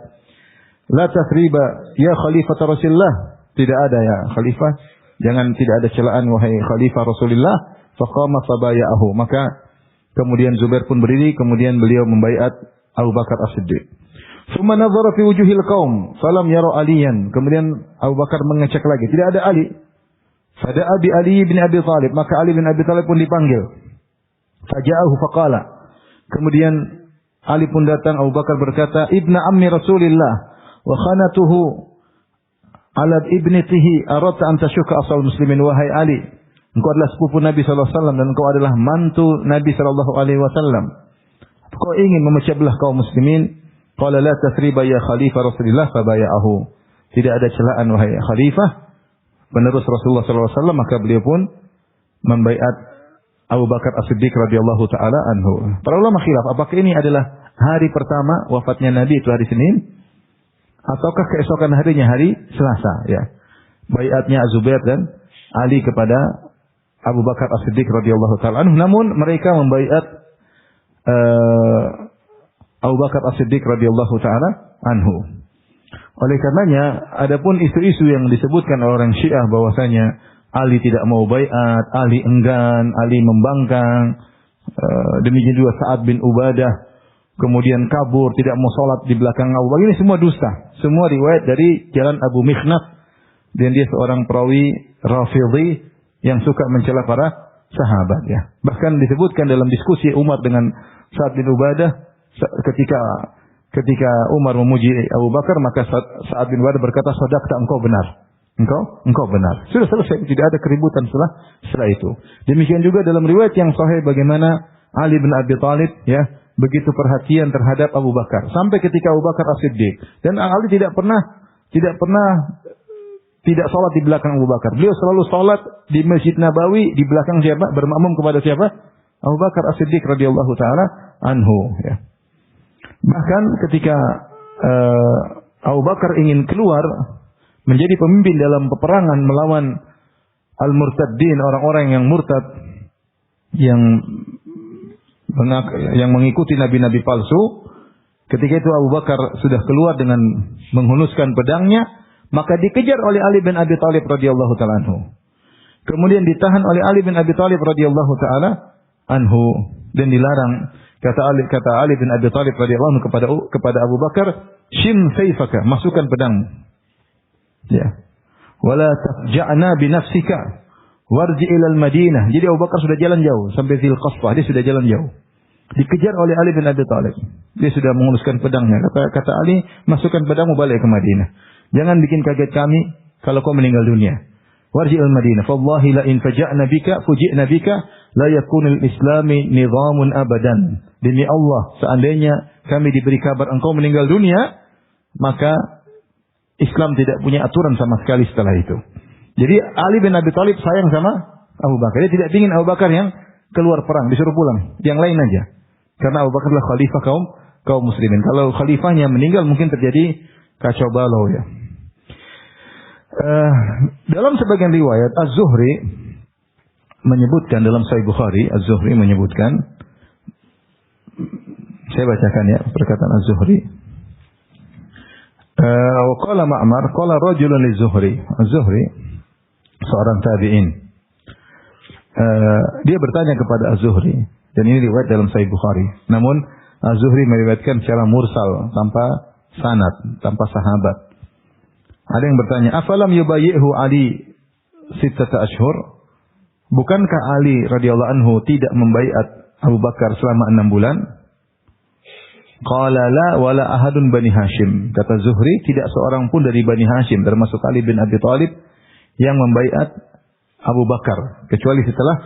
La tasriba ya khalifah Rasulullah. Tidak ada ya khalifah. Jangan, tidak ada celaan wahai khalifah Rasulullah. Faqama fabaya'ahu. Maka kemudian Zubair pun berdiri, kemudian beliau membaiat Abu Bakar As-Siddiq. Thumma nazara fi wujuhil qaum falam yara Aliyan. Kemudian Abu Bakar mengecek lagi, tidak ada Ali. Fada'a bi Ali bin Abi Thalib. Maka Ali bin Abi Thalib pun dipanggil. Faja'ahu faqala. Kemudian Ali pun datang. Abu Bakar berkata, Ibna ammi Rasulillah wa khanatuhu ala ibnatihi aradta an tashuka asal muslimin. Wahai Ali, engkau adalah sepupu Nabi sallallahu alaihi wasallam dan engkau adalah mantu Nabi sallallahu alaihi wasallam. Kau ingin memecah belah kaum muslimin? Qala la tasriba ya khalifah Rasulillah fabaya'ahu. Tidak ada celaan wahai khalifah penerus Rasulullah sallallahu alaihi wasallam, maka beliau pun membaiat Abu Bakar As-Siddiq radhiyallahu taala anhu. Para ulama khilaf, apakah ini adalah hari pertama wafatnya Nabi itu hari Senin ataukah keesokan harinya hari Selasa, ya. Baiatnya Az-Zubair dan Ali kepada Abu Bakar As-Siddiq radhiyallahu taala anhu. Namun mereka membaiat Abu Bakar As-Siddiq radhiyallahu taala anhu. Oleh karenanya, adapun isu-isu yang disebutkan oleh orang Syiah bahwasanya Ali tidak mau baiat, Ali enggan, Ali membangkang, demikian juga Sa'ad bin Ubadah kemudian kabur, tidak mau salat di belakang Abu Bakar, ini semua dusta. Semua riwayat dari jalan Abu Mikhnaf, dan dia seorang perawi Rafidhi yang suka mencela para sahabat, ya. Bahkan disebutkan dalam diskusi Umar dengan Sa'ad bin Ubadah, ketika Umar memuji Abu Bakar, maka Sa'ad bin Ubadah berkata, "Shadaqta, engkau benar." Engkau benar. Sudah selesai, tidak ada keributan setelah itu. Demikian juga dalam riwayat yang sahih bagaimana Ali bin Abi Thalib, ya, begitu perhatian terhadap Abu Bakar sampai ketika Abu Bakar As-Siddiq, dan Ali tidak pernah tidak salat di belakang Abu Bakar. Beliau selalu salat di Masjid Nabawi di belakang siapa? Bermakmum kepada siapa? Abu Bakar As-Siddiq radhiyallahu taala anhu, ya. Bahkan ketika Abu Bakar ingin keluar menjadi pemimpin dalam peperangan melawan al-murtaddin, orang-orang yang murtad, yang mengikuti nabi-nabi palsu. Ketika itu Abu Bakar sudah keluar dengan menghunuskan pedangnya, maka dikejar oleh Ali bin Abi Thalib radhiyallahu taala anhu. Kemudian ditahan oleh Ali bin Abi Thalib radhiyallahu taala anhu dan dilarang. Kata Ali bin Abi Thalib radhiyallahu anhu kepada Abu Bakar, "Shim sayfaka," masukkan pedang. Ya. Wala tafja'na bi nafsika warji ila al-Madinah. Jadi Abu Bakar sudah jalan jauh sampai Dzil Qasfah, dia sudah jalan jauh. Dikejar oleh Ali bin Abi Thalib. Dia sudah menghunuskan pedangnya. Kata Ali, "Masukkan pedangmu balik ke Madinah. Jangan bikin kaget kami kalau kau meninggal dunia. Warji al-Madinah. Fallahi la in faja'na bika fuji'na bika la yakunul islami nizamun abadan." Demi Allah, seandainya kami diberi kabar engkau meninggal dunia, maka Islam tidak punya aturan sama sekali setelah itu. Jadi Ali bin Abi Thalib sayang sama Abu Bakar. Dia tidak ingin Abu Bakar yang keluar perang, disuruh pulang. Yang lain aja. Karena Abu Bakar adalah khalifah kaum muslimin. Kalau khalifahnya meninggal mungkin terjadi kacau balau, ya. Dalam sebagian riwayat Az-Zuhri menyebutkan dalam Sahih Bukhari, Az-Zuhri menyebutkan, saya bacakan ya perkataan Az-Zuhri. Qala Ma'mar qala rajulun liz-Zuhri. Az-Zuhri seorang tabi'in. Dia bertanya kepada Az-Zuhri, dan ini riwayat dalam Sahih Bukhari. Namun Az-Zuhri meriwayatkan secara mursal, tanpa sanad, tanpa sahabat. Ada yang bertanya, "Afalam yubayyi'hu Ali sittata ashhur? Bukankah Ali radhiyallahu anhu tidak membaiat Abu Bakar selama 6 bulan? Qala la wala ahadun Bani Hashim. Kata Zuhri, tidak seorang pun dari Bani Hashim termasuk Ali bin Abi Thalib yang membaiat Abu Bakar kecuali setelah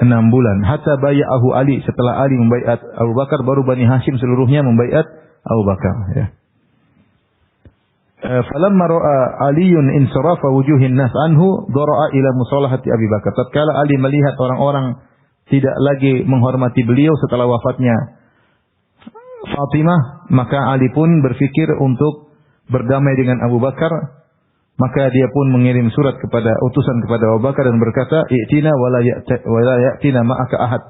6 bulan. Hatta bay'ahu Ali, setelah Ali membaiat Abu Bakar baru Bani Hashim seluruhnya membaiat Abu Bakar, ya. Falamma ra'a Aliun insarafa wujuhin nas anhu dara'a ila musalahati Abi Bakar. Tatkala Ali melihat orang-orang tidak lagi menghormati beliau setelah wafatnya Fatimah, maka Ali pun berfikir untuk berdamai dengan Abu Bakar. Maka dia pun mengirim surat utusan kepada Abu Bakar dan berkata, "I'tina wala ya'tina ma'aka ahad."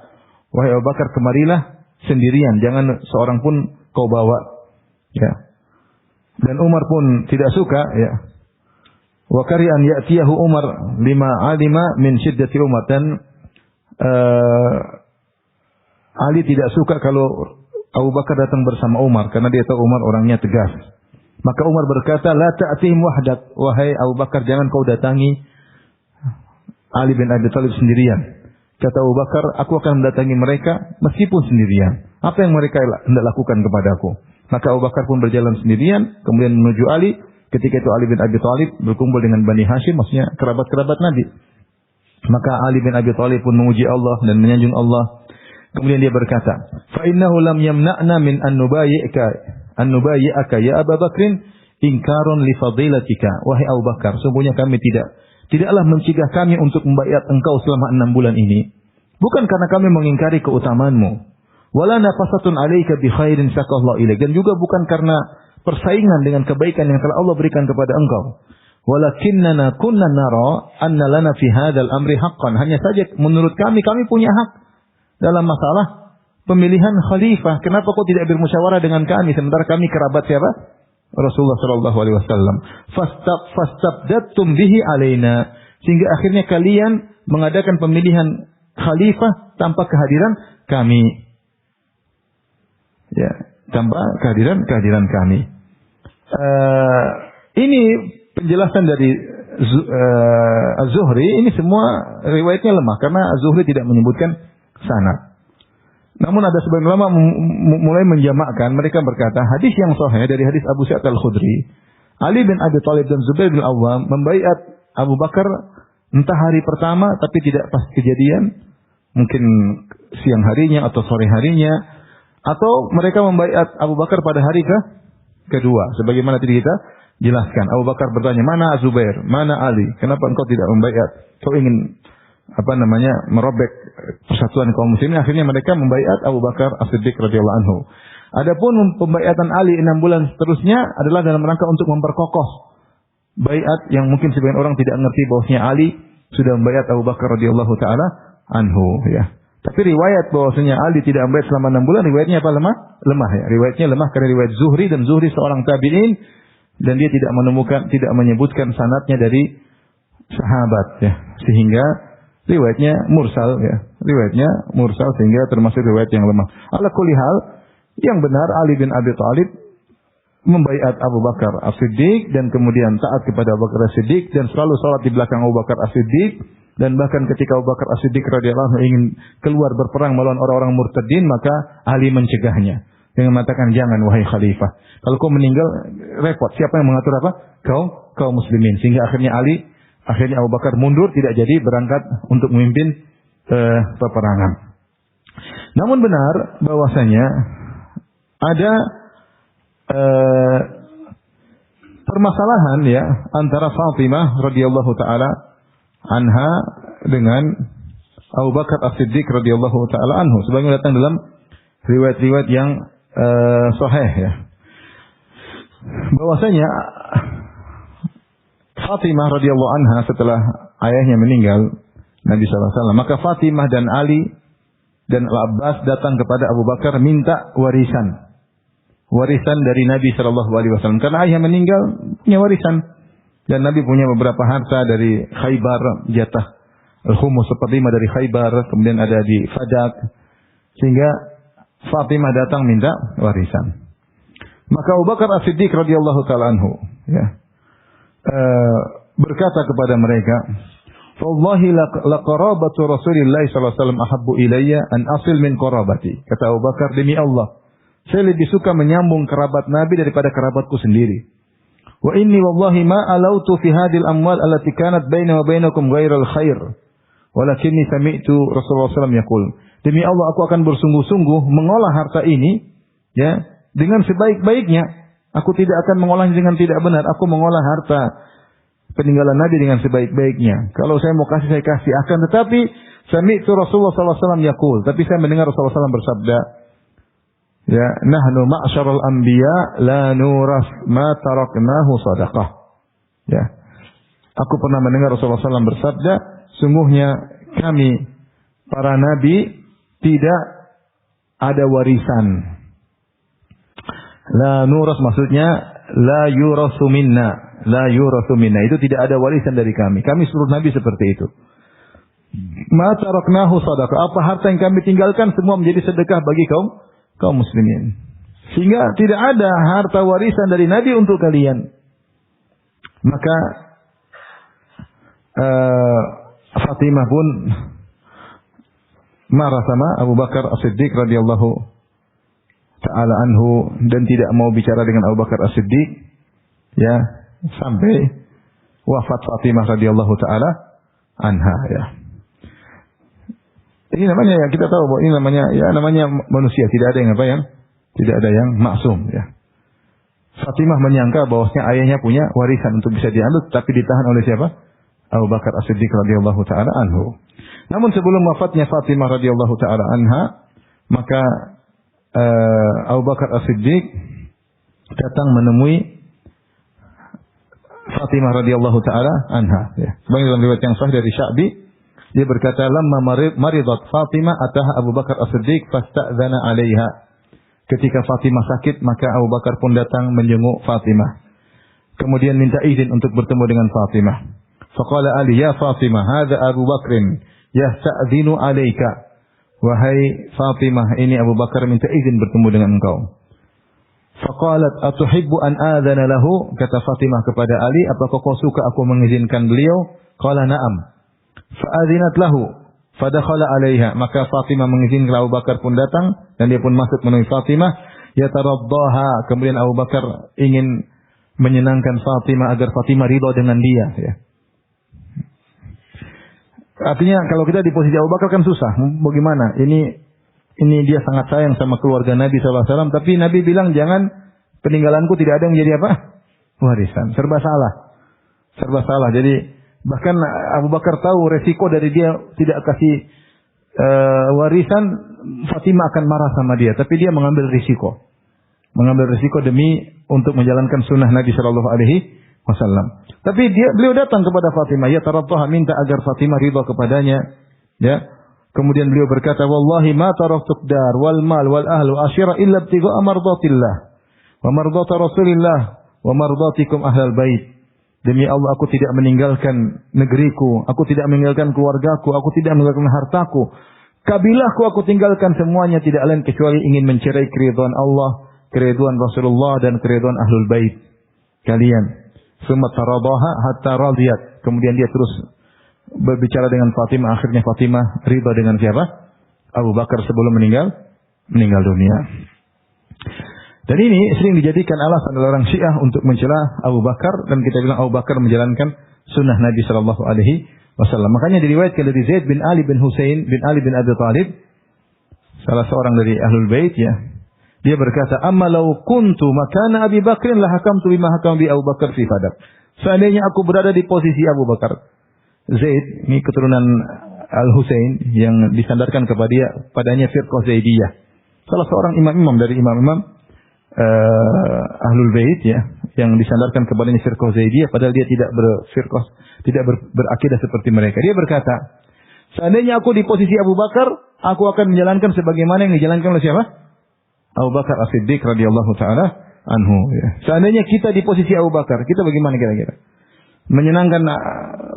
Wahai Abu Bakar, kemarilah sendirian, jangan seorang pun kau bawa. Ya. Dan Umar pun tidak suka, ya. Wa kari'an ya'tiyahu Umar lima alima min syiddati Umar, dan Ali tidak suka kalau Abu Bakar datang bersama Umar karena dia tahu Umar orangnya tegas. Maka Umar berkata, "La ta'tihim wahdak." Wahai Abu Bakar, jangan kau datangi Ali bin Abi Thalib sendirian. Kata Abu Bakar, "Aku akan mendatangi mereka meskipun sendirian. Apa yang mereka hendak lakukan kepadaku?" Maka Abu Bakar pun berjalan sendirian, kemudian menuju Ali. Ketika itu Ali bin Abi Thalib berkumpul dengan Bani Hashim, maksudnya kerabat-kerabat Nabi. Maka Ali bin Abi Thalib pun memuji Allah dan menyanjung Allah. Kemudian dia berkata, "Fa innahu lam yamna'na min an nubayyi'aka ya Abu Bakrin inkarun li fadilatika." Wahai Abu Bakar, sungguhnya kami tidaklah mencegah kami untuk membaiat engkau selama 6 bulan ini, bukan karena kami mengingkari keutamaanmu. Wala nafasatun 'alaika bi khairin saqallahu ilaik, dan juga bukan karena persaingan dengan kebaikan yang telah Allah berikan kepada engkau. Walakinnana kunna nara anna lana fi hadzal amri haqqan. Hanya saja menurut kami punya hak dalam masalah pemilihan khalifah. Kenapa kau tidak bermusyawarah dengan kami sementara kami kerabat siapa? Rasulullah sallallahu alaihi wasallam. Fastabdattum bihi alaina, sehingga akhirnya kalian mengadakan pemilihan khalifah tanpa kehadiran kami. Ya, tanpa kehadiran kami. Ini penjelasan dari Az-Zuhri. Ini semua riwayatnya lemah karena Az-Zuhri tidak menyebutkan sanad. Namun ada sebagian ulama mulai menjamakkan. Mereka berkata hadis yang sahih dari hadis Abu Sa'id Al-Khudri, Ali bin Abi Thalib dan Zubair bin Awwam membaiat Abu Bakar entah hari pertama tapi tidak pas kejadian, mungkin siang harinya atau sore harinya, atau mereka membaiat Abu Bakar pada hari kedua. Sebagaimana tadi kita jelaskan. Abu Bakar bertanya, "Mana Zubair? Mana Ali? Kenapa engkau tidak membaiat? Kau ingin merobek persatuan kaum muslimin." Akhirnya mereka membaiat Abu Bakar As-Siddiq radhiyallahu anhu. Adapun pembaiatan Ali 6 bulan seterusnya adalah dalam rangka untuk memperkokoh baiat yang mungkin sebagian orang tidak mengerti bahwasanya Ali sudah membaiat Abu Bakar radhiyallahu taala anhu, ya. Tapi riwayat bahwasanya Ali tidak membaiat selama 6 bulan, riwayatnya apa? Lemah, ya. Riwayatnya lemah karena riwayat Zuhri, dan Zuhri seorang tabi'in dan dia tidak menyebutkan sanadnya dari sahabat, ya. Sehingga riwayatnya mursal, ya. Riwayatnya mursal sehingga termasuk riwayat yang lemah. Ala kulli hal, yang benar Ali bin Abi Thalib membaiat Abu Bakar As-Siddiq dan kemudian taat kepada Abu Bakar As-Siddiq dan selalu salat di belakang Abu Bakar As-Siddiq. Dan bahkan ketika Abu Bakar As-Siddiq radhiyallahu anhu ingin keluar berperang melawan orang-orang murtadin, maka Ali mencegahnya dengan mengatakan, "Jangan wahai khalifah. Kalau kau meninggal repot. Siapa yang mengatur apa? Kaum muslimin." Sehingga akhirnya Abu Bakar mundur, tidak jadi berangkat untuk memimpin peperangan. Namun benar bahwasanya ada permasalahan, ya, antara Fatimah radhiyallahu taala anha dengan Abu Bakar As-Siddiq radhiyallahu taala anhu, sebagaimana datang dalam riwayat-riwayat yang sahih, ya. Bahwasanya Fatimah radhiyallahu anha setelah ayahnya meninggal Nabi sallallahu alaihi wasallam, maka Fatimah dan Ali dan Al-Abbas datang kepada Abu Bakar minta warisan dari Nabi sallallahu alaihi wasallam karena ayah meninggal punya warisan. Dan Nabi punya beberapa harta dari Khaybar, jatah al-khumus seperlima dari Khaybar, kemudian ada di Fadak. Sehingga Fatimah datang minta warisan. Maka Abu Bakar As-Siddiq radhiyallahu taala anhu, ya, berkata kepada mereka, "Wallahi laqarabatu Rasulillah sallallahu alaihi wasallam ahabbu ilayya an asil min qarabati." Kata Abu Bakar, demi Allah, saya lebih suka menyambung kerabat Nabi daripada kerabatku sendiri. Wa inni wallahi ma alautu fi hadhil amwal allati kanat baina wa bainakum ghairal khair. Walakinni sami'tu Rasulullah SAW yaqul. Demi Allah, aku akan bersungguh-sungguh mengolah harta ini, ya, dengan sebaik-baiknya. Aku tidak akan mengolahnya dengan tidak benar. Aku mengolah harta peninggalan Nabi dengan sebaik-baiknya. Kalau saya mau kasih, saya kasih. Akan tetapi, sami'tu Rasulullah SAW yaqul. Tapi saya mendengar Rasulullah SAW bersabda, ya, nahnu ma'syarul anbiya la nuras ma taraknahu sadaqah. Ya. Aku pernah mendengar Rasulullah SAW bersabda, sungguhnya kami para nabi tidak ada warisan. La nuras maksudnya la yurasu minna. La yurasu minna. Itu tidak ada warisan dari kami. Kami seluruh nabi seperti itu. Ma taraknahu sadaqah. Apa harta yang kami tinggalkan semua menjadi sedekah bagi kaum muslimin. Sehingga tidak ada harta warisan dari nabi untuk kalian. Maka Fatimah pun marah sama Abu Bakar As-Siddiq radhiyallahu ta'ala anhu dan tidak mau bicara dengan Abu Bakar As-Siddiq, ya, sampai wafat Fatimah radhiyallahu ta'ala anha, ya. Ini namanya, ya, kita tahu bahwa ini namanya manusia, tidak ada yang maksum, ya. Fatimah menyangka bahwasanya ayahnya punya warisan untuk bisa diambil, tapi ditahan oleh siapa? Abu Bakar As-Siddiq radhiyallahu ta'ala anhu. Namun sebelum wafatnya Fatimah radhiyallahu ta'ala anha, maka Abu Bakar As-Siddiq datang menemui Fatimah radhiyallahu ta'ala anha. Ya. Sebagai dalam riwayat yang sahih dari Sya'bi, dia berkata, "Lamma maridat Fatimah ataha Abu Bakar As-Siddiq fasta'dzana 'alaiha." Ketika Fatimah sakit, maka Abu Bakar pun datang menjenguk Fatimah. Kemudian minta izin untuk bertemu dengan Fatimah. Faqala Ali, "Ya Fatimah, hadza Abu Bakrin yasta'dzinu 'alaika." Wahai Fatimah, ini Abu Bakar minta izin bertemu dengan engkau. Faqalat, "Atuhibbu an adzana lahu?" Kata Fatimah kepada Ali, "Apakah kau suka aku mengizinkan beliau?" Qala, "Na'am." Fa'adzinat lahu, fadakhala 'alaiha. Maka Fatimah mengizinkan, Abu Bakar pun datang dan dia pun masuk menemui Fatimah. Yataraddaha, kemudian Abu Bakar ingin menyenangkan Fatimah agar Fatimah ridha dengan dia, ya. Artinya kalau kita di posisi Abu Bakar kan susah. Bagaimana? Ini dia sangat sayang sama keluarga Nabi SAW. Tapi Nabi bilang jangan, peninggalanku tidak ada yang menjadi apa? Warisan. Serba salah. Jadi bahkan Abu Bakar tahu resiko dari dia tidak kasih warisan, Fatimah akan marah sama dia. Tapi dia mengambil risiko demi untuk menjalankan sunnah Nabi SAW. Tapi beliau datang kepada Fatimah, ya taraddaha, minta agar Fatimah ridha kepadanya, ya. Kemudian beliau berkata, "Wallahi ma taraktu dar wal mal wal ahlu asyira illa ibtigha'a mardatillah wa mardati Rasulillah wa mardatikum ahlal bait." Demi Allah, aku tidak meninggalkan negeriku, aku tidak meninggalkan keluargaku, aku tidak meninggalkan hartaku. Kabilahku aku tinggalkan semuanya tidak lain kecuali ingin mencari keridhaan Allah, keridhaan Rasulullah dan keridhaan ahlul bait kalian. Summa taradaha hatta radiyat. Kemudian dia terus berbicara dengan Fatimah. Akhirnya Fatimah ridha dengan siapa? Abu Bakar sebelum meninggal dunia. Dan ini sering dijadikan alasan oleh orang Syiah untuk mencela Abu Bakar, dan kita bilang Abu Bakar menjalankan sunnah Nabi sallallahu alaihi wasallam. Makanya diriwayatkan dari Zaid bin Ali bin Husain bin Ali bin Abi Thalib, salah seorang dari Ahlul Bait, ya. Dia berkata, "Amma law kuntu makana Abi Bakrin la hakamtu bima hakam bi Abu Bakar fi Fadak." Seandainya aku berada di posisi Abu Bakar. Zaid ini keturunan Al-Husain yang disandarkan padanya firqah Zaidiyah. Salah seorang imam-imam dari imam-imam Ahlul Bait, ya, yang disandarkan kepadanya firqah Zaidiyah, padahal dia tidak berakidah seperti mereka. Dia berkata, "Seandainya aku di posisi Abu Bakar, aku akan menjalankan sebagaimana yang dijalankan oleh siapa? Abu Bakar As-Siddiq radhiyallahu ta'ala anhu." Ya. Seandainya kita di posisi Abu Bakar, kita bagaimana kira-kira? Menyenangkan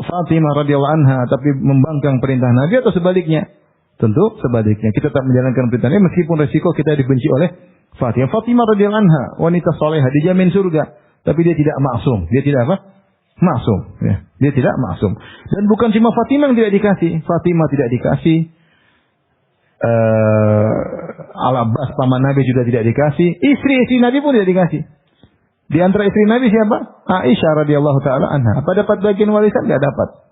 Fatimah radhiyallahu anha tapi membangkang perintah Nabi, atau sebaliknya? Tentu sebaliknya. Kita tetap menjalankan perintahnya meskipun resiko kita dibenci oleh Fatimah. Fatimah radhiyallahu anha, wanita salehah, dijamin surga, tapi dia tidak maksum. Dia tidak apa? maksum. Ya. Dia tidak maksum. Dan bukan cuma Fatimah yang tidak dikasih. Fatimah tidak dikasih. Al-Abbas paman Nabi juga tidak dikasih. Istri-istri Nabi pun tidak dikasih. Di antara istri Nabi siapa? Aisyah radhiyallahu taala anha. Apa dapat bagian warisan? Tidak dapat.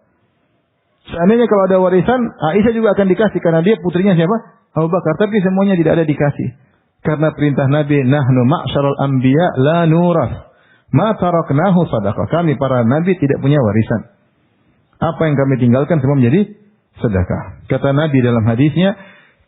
Seandainya kalau ada warisan, Aisyah juga akan dikasih karena dia putrinya siapa? Abu Bakar. Tapi semuanya tidak ada dikasih. Karena perintah Nabi, nahnu ma'syarul anbiya la nuras. Ma taraknahu sadaqah. Kami para nabi tidak punya warisan. Apa yang kami tinggalkan semua menjadi sedekah. Kata Nabi dalam hadisnya,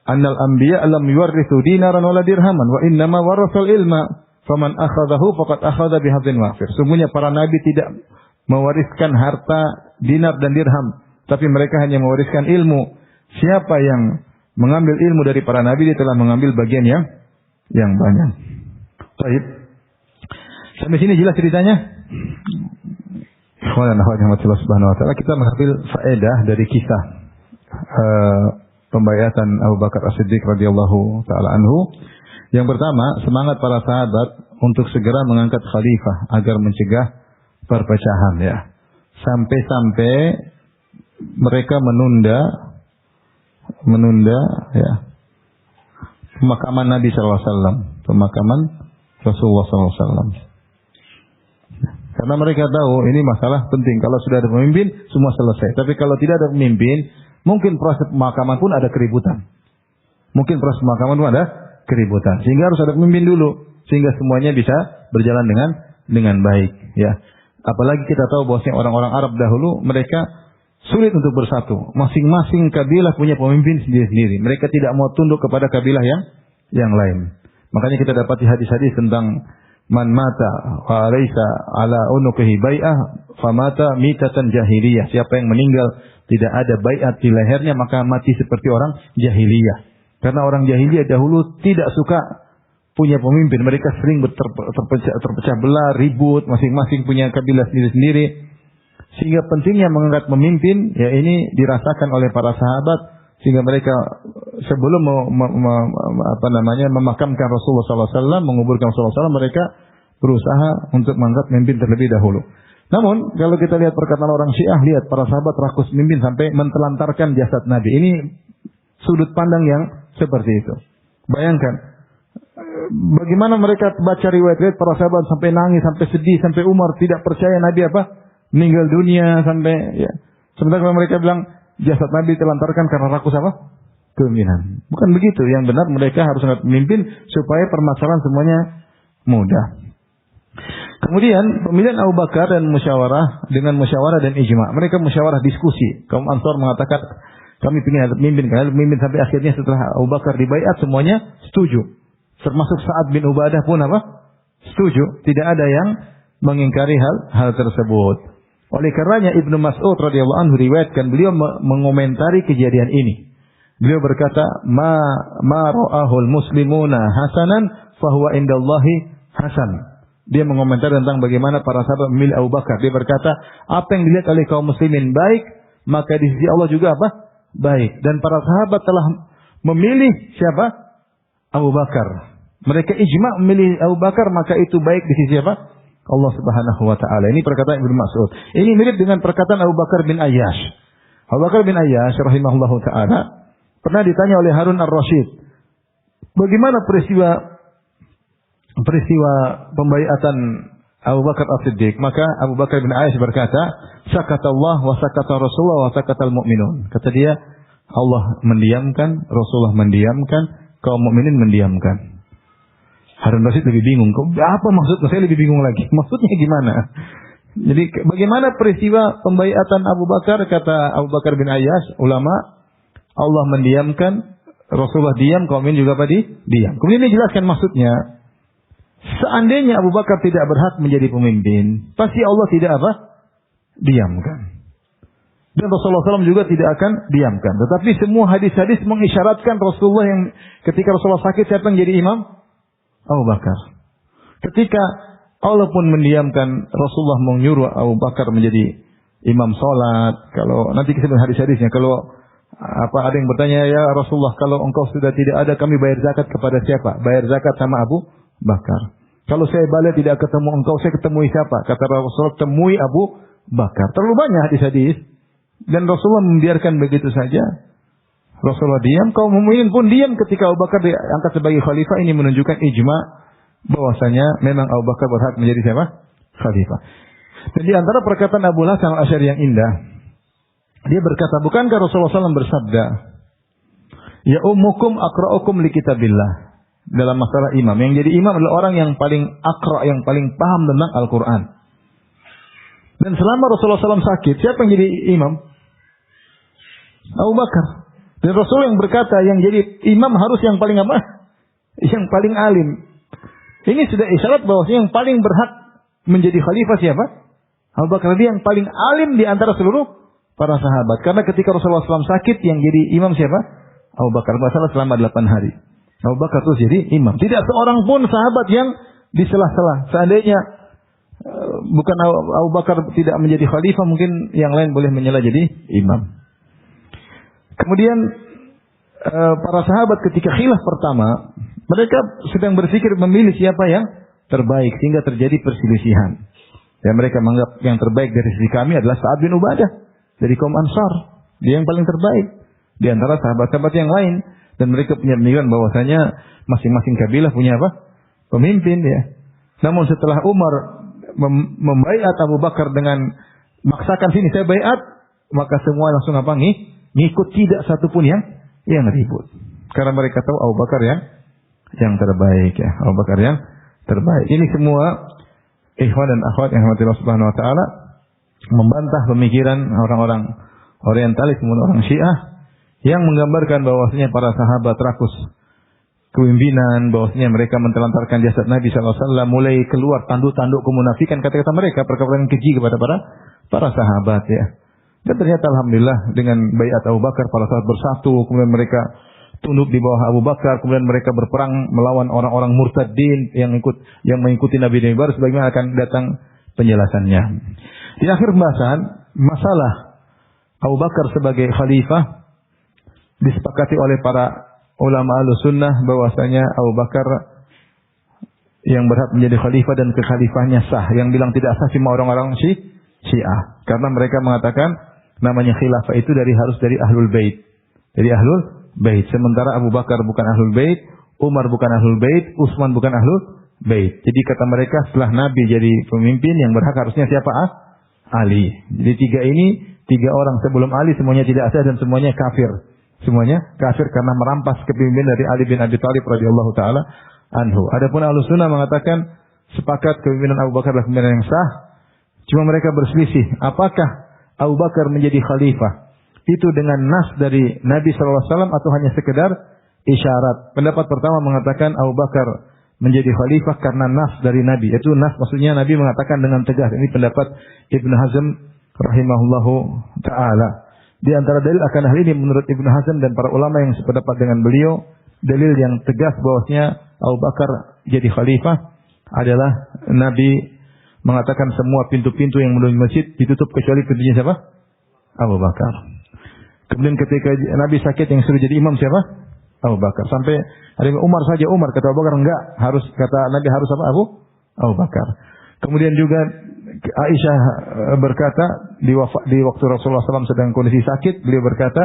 annal anbiya lam yuwarrithu dinaran wala dirhaman wa innama warathal ilma. Faman akhadahu faqad akhadha bihadzin wafir. Sungguhnya para nabi tidak mewariskan harta, dinar dan dirham, tapi mereka hanya mewariskan ilmu. Siapa yang mengambil ilmu dari para nabi, dia telah mengambil bagian yang banyak. Baik. Sampai sini jelas ceritanya? Alhamdulillah subhanahu wa ta'ala. Kita mengambil faedah dari kisah pembaiatan Abu Bakar As-Siddiq radhiyallahu ta'ala anhu. Yang pertama, semangat para sahabat untuk segera mengangkat khalifah agar mencegah perpecahan, ya. Sampai-sampai mereka menunda ya pemakaman Nabi sallallahu alaihi wasallam, pemakaman Rasulullah sallallahu alaihi wasallam. Karena mereka tahu ini masalah penting. Kalau sudah ada pemimpin, semua selesai. Tapi kalau tidak ada pemimpin, mungkin proses pemakaman pun ada keributan. Sehingga harus ada pemimpin dulu, sehingga semuanya bisa berjalan dengan baik, ya. Apalagi kita tahu bahwasanya orang-orang Arab dahulu mereka sulit untuk bersatu. Masing-masing kabilah punya pemimpin sendiri-sendiri. Mereka tidak mau tunduk kepada kabilah yang lain. Makanya kita dapati hadis-hadis tentang man mata wa laisa ala unuqihi bai'ah famata mitatan jahiliyah. Siapa yang meninggal tidak ada baiat di lehernya, maka mati seperti orang jahiliyah. Karena orang jahiliyah dahulu tidak suka punya pemimpin. Mereka sering terpecah belah, ribut, masing-masing punya kabilah sendiri-sendiri. Sehingga pentingnya mengangkat pemimpin, ya ini dirasakan oleh para sahabat, sehingga mereka sebelum memakamkan Rasulullah SAW, menguburkan Rasulullah SAW, mereka berusaha untuk mengangkat pemimpin terlebih dahulu. Namun kalau kita lihat perkataan orang Syiah, lihat para sahabat rakus pemimpin sampai mentelantarkan jasad Nabi. Ini sudut pandang yang seperti itu. Bayangkan bagaimana mereka baca riwayat-riwayat para sahabat sampai nangis, sampai sedih, sampai Umar tidak percaya Nabi meninggal dunia, sampai ya. Sementara mereka bilang jasad Nabi telantarkan karena rakus kepemimpinan. Bukan begitu. Yang benar mereka harus angkat pemimpin supaya permasalahan semuanya mudah. Kemudian pemilihan Abu Bakar dan musyawarah dengan musyawarah dan ijma. Mereka musyawarah diskusi. Kaum Ansar mengatakan kami ingin ada pemimpin, sampai akhirnya setelah Abu Bakar dibaiat semuanya setuju. Termasuk Sa'ad bin Ubadah pun setuju. Tidak ada yang mengingkari hal tersebut. Oleh karenanya Ibnu Mas'ud radhiyallahu anhu riwayatkan beliau mengomentari kejadian ini. Beliau berkata, ma ra'ahul muslimuna hasanan fahuwa indallahi hasan. Dia mengomentari tentang bagaimana para sahabat memilih Abu Bakar. Dia berkata, apa yang dilihat oleh kaum muslimin baik, maka di sisi Allah juga baik. Dan para sahabat telah memilih siapa? Abu Bakar. Mereka ijma' memilih Abu Bakar, maka itu baik di sisi apa? Allah Subhanahu wa taala. Ini perkataan Ibnu Mas'ud. Ini mirip dengan perkataan Abu Bakar bin Ayyash. Abu Bakar bin Ayyash rahimahullahu taala pernah ditanya oleh Harun Ar-Rasyid, bagaimana peristiwa pembaiatan Abu Bakar As-Siddiq? Maka Abu Bakar bin Ayyash berkata, "Sakatallah wa sakata Rasulullah wa sakatal mu'minun." Kata dia, Allah mendiamkan, Rasulullah mendiamkan, kaum mukminin mendiamkan. Harun Rasyid lebih bingung. Apa maksudnya? Saya lebih bingung lagi. Maksudnya gimana? Jadi bagaimana peristiwa pembaiatan Abu Bakar? Kata Abu Bakar bin Ayyash, ulama, Allah mendiamkan, Rasulullah diam, kaum mukminin juga diam. Kemudian dia jelaskan maksudnya. Seandainya Abu Bakar tidak berhak menjadi pemimpin, pasti Allah tidak diamkan. Dan Rasulullah SAW juga tidak akan diamkan. Tetapi semua hadis-hadis mengisyaratkan Rasulullah yang ketika Rasulullah sakit, siapa yang jadi imam? Abu Bakar. Ketika Allah pun mendiamkan, Rasulullah menyuruh Abu Bakar menjadi imam salat. Kalau nanti kita lihat hadis-hadisnya, kalau ada yang bertanya, ya Rasulullah, kalau engkau sudah tidak ada, kami bayar zakat kepada siapa? Bayar zakat sama Abu Bakar. Kalau saya balik tidak ketemu engkau, saya ketemu siapa? Kata Rasulullah, temui Abu Bakar. Terlalu banyak hadis-hadis. Dan Rasulullah membiarkan begitu saja. Rasulullah diam, kaum mukminin pun diam ketika Abu Bakar diangkat sebagai khalifah. Ini menunjukkan ijma bahwasanya memang Abu Bakar berhak menjadi siapa? Khalifah. Dan di antara perkataan Abu Hasan Al-Asy'ari yang indah, dia berkata, bukankah Rasulullah SAW bersabda, ya ummukum aqra'ukum li kitabillah, dalam masalah imam. Yang jadi imam adalah orang yang paling aqra', yang paling paham tentang Al-Quran. Dan selama Rasulullah SAW sakit, siapa yang jadi imam? Abu Bakar. Dan Rasul yang berkata, yang jadi imam harus yang paling apa? Yang paling alim. Ini sudah isyarat bahwasanya yang paling berhak menjadi khalifah siapa? Abu Bakar. Dia yang paling alim di antara seluruh para sahabat. Karena ketika Rasulullah SAW sakit, yang jadi imam siapa? Abu Bakar. Masalah selama 8 hari. Abu Bakar terus jadi imam. Tidak seorang pun sahabat yang disela-sela. Seandainya bukan Abu Bakar tidak menjadi khalifah, mungkin yang lain boleh menyela jadi imam. Kemudian para sahabat ketika khilaf pertama, mereka sedang berpikir memilih siapa yang terbaik sehingga terjadi perselisihan. Dan mereka menganggap yang terbaik dari sisi kami adalah Sa'ad bin Ubadah dari kaum Ansar. Dia yang paling terbaik di antara sahabat-sahabat yang lain. Dan mereka punya pemikiran bahwasanya masing-masing kabilah punya apa? Pemimpin ya. Namun setelah Umar membaiat Abu Bakar dengan maksakan sini saya baiat, maka semua langsung apa? Ngikut, tidak satupun yang ribut. Karena mereka tahu Abu Bakar yang terbaik ya. Abu Bakar yang terbaik. Ini semua ikhwan dan akhwat yang dirahmati Allah Subhanahu wa taala membantah pemikiran orang-orang orientalis maupun orang Syiah yang menggambarkan bahwasanya para sahabat rakus kepemimpinan, bahwasanya mereka mentelantarkan jasad Nabi SAW, mulai keluar tanduk-tanduk kemunafikan, kata-kata mereka perkataan keji kepada para sahabat ya. Dan ternyata alhamdulillah dengan baiat Abu Bakar para sahabat bersatu, kemudian mereka tunduk di bawah Abu Bakar, kemudian mereka berperang melawan orang-orang murtadin yang mengikuti Nabi baru, sebagaimana akan datang penjelasannya. Di akhir pembahasan masalah Abu Bakar sebagai khalifah disepakati oleh para ulama Ahlussunnah bahwasanya Abu Bakar yang berhak menjadi khalifah dan kekhalifahnya sah. Yang bilang tidak sah cuma orang-orang Syiah. Karena mereka mengatakan namanya khilafah itu harus dari Ahlul Bait. Dari Ahlul Bait. Sementara Abu Bakar bukan Ahlul Bait, Umar bukan Ahlul Bait, Utsman bukan Ahlul Bait. Jadi kata mereka setelah Nabi jadi pemimpin yang berhak harusnya siapa? Ali. Jadi tiga orang sebelum Ali semuanya tidak sah dan semuanya kafir. Semuanya kafir karena merampas kepemimpinan dari Ali bin Abi Thalib radhiyallahu taala anhu. Adapun Ahlussunnah mengatakan sepakat kepemimpinan Abu Bakar adalah kepemimpinan yang sah. Cuma mereka berselisih, apakah Abu Bakar menjadi khalifah itu dengan nas dari Nabi sallallahu alaihi wasallam atau hanya sekedar isyarat. Pendapat pertama mengatakan Abu Bakar menjadi khalifah karena nas dari Nabi. Itu nas maksudnya Nabi mengatakan dengan tegas. Ini pendapat Ibnu Hazm rahimahullahu taala. Di antara dalil akan hal ini menurut Ibnu Hazm dan para ulama yang sependapat dengan beliau, dalil yang tegas bahwasanya Abu Bakar jadi khalifah adalah Nabi mengatakan semua pintu-pintu yang menuju masjid ditutup kecuali pintunya siapa? Abu Bakar. Kemudian ketika Nabi sakit yang suruh jadi imam siapa? Abu Bakar. Sampai ada Umar saja, Umar kata Abu Bakar enggak, harus kata Nabi harus apa? Abu Bakar. Kemudian juga Aisyah berkata di waktu Rasulullah SAW sedang kondisi sakit, beliau berkata,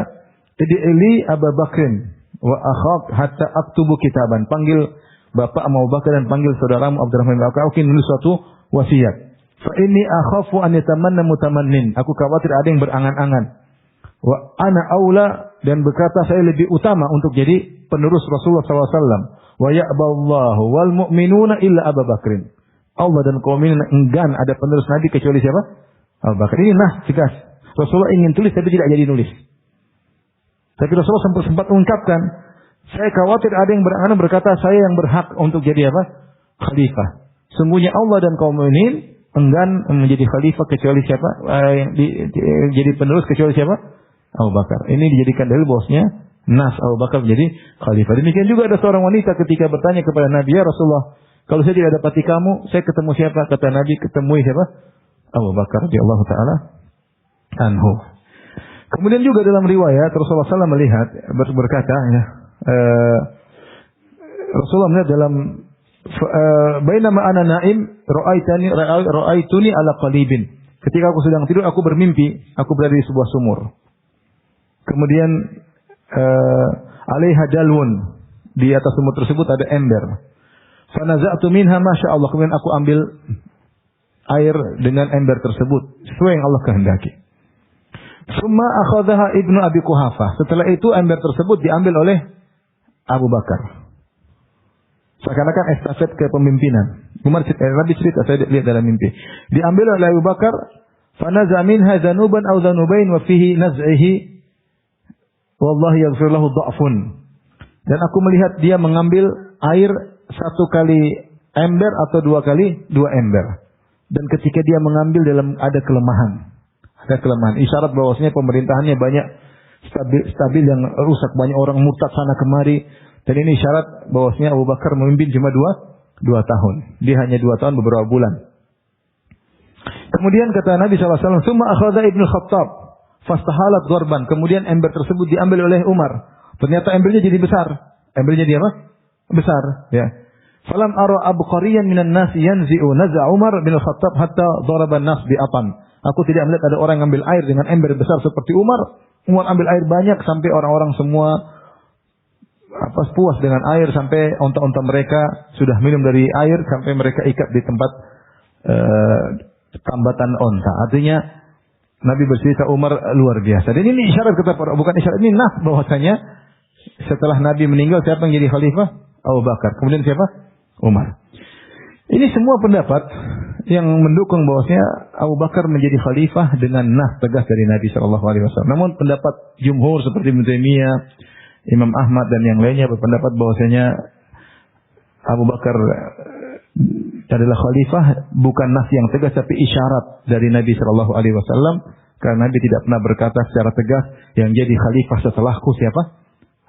"Idili Abu Bakrin wa akhak hatta aktubu kitaban." Panggil bapak Abu Bakar dan panggil saudaramu Abdurrahman bin Auf, aku ingin nulis suatu wasiat. Fa inni akhafu an yatamanna mutamannin. Aku khawatir ada yang berangan-angan. Wa ana aula, dan berkata saya lebih utama untuk jadi penerus Rasulullah SAW. Wa ya'ballahu wal mu'minuna illa Abu Bakrin. Allah dan kaum mukminin enggan ada penerus Nabi kecuali siapa? Abu Bakar. Ini tegas. Rasulullah ingin tulis tapi tidak jadi nulis. Tapi Rasulullah sempat mengungkapkan, saya khawatir ada yang berkata saya yang berhak untuk jadi apa? Khalifah. Sungguhnya Allah dan kaum mukminin enggan menjadi khalifah kecuali siapa? Jadi penerus kecuali siapa? Abu Bakar. Ini dijadikan dalil bosnya nas Abu Bakar menjadi khalifah. Demikian juga ada seorang wanita ketika bertanya kepada Nabi, ya Rasulullah, kalau saya tidak dapati kamu, saya ketemu siapa? Kata Nabi, ketemui siapa? Abu Bakar radhiyallahu taala anhu. Kemudian juga dalam riwayat Rasulullah SAW melihat berkata, Rasulullah melihat dalam bainama ana naim ra'aituni ala qalibin Ketika aku sedang tidur, aku bermimpi, aku berada di sebuah sumur. Kemudian alaiha dalwun, di atas sumur tersebut ada ember. Fanaza'tu minha masya Allah, kemudian aku ambil air dengan ember tersebut sesuai yang Allah kehendaki. Summa akhadhaha Ibnu Abi Quhafah. Setelah itu ember tersebut diambil oleh Abu Bakar. Seakan-akan estafet kepemimpinan. Nabi cerita, saya lihat dalam mimpi. Diambil oleh Abu Bakar, fanaza minha dhanuban aw dhanubain wa fihi naz'ihi wallahi yaghfir lahu dha'fun. Dan aku melihat dia mengambil air 1 kali ember atau 2 kali 2 ember. Dan ketika dia mengambil ada kelemahan. Ada kelemahan. Isyarat bahwasanya pemerintahannya banyak stabil yang rusak, banyak orang murtad sana kemari. Dan ini isyarat bahwasanya Abu Bakar memimpin cuma 2 tahun. Dia hanya 2 tahun beberapa bulan. Kemudian kata Nabi SAW, "Tsumma akhadha Ibnu Khattab fastahalat gharban." Kemudian ember tersebut diambil oleh Umar. Ternyata embernya jadi besar. Embernya dia apa? Besar, ya. Falam ara abqariyan minan nas yanzi'u naza Umar bin Khattab hatta daraba an-nas bi atan. Aku tidak melihat ada orang yang ambil air dengan ember besar seperti Umar. Umar ambil air banyak sampai orang-orang semua puas dengan air, sampai onta-onta mereka sudah minum dari air sampai mereka ikat di tempat tambatan onta. Artinya Nabi bercerita Umar luar biasa. Dan ini isyarat bukan isyarat, ini nas bahwasanya setelah Nabi meninggal siapa yang jadi khalifah? Abu Bakar. Kemudian siapa? Umar. Ini semua pendapat yang mendukung bahwasanya Abu Bakar menjadi khalifah dengan nas tegas dari Nabi SAW. Namun pendapat jumhur seperti Ibnu Taimiyah, Imam Ahmad dan yang lainnya berpendapat bahwasanya Abu Bakar adalah khalifah bukan nas yang tegas tapi isyarat dari Nabi SAW, karena Nabi tidak pernah berkata secara tegas yang jadi khalifah setelahku siapa?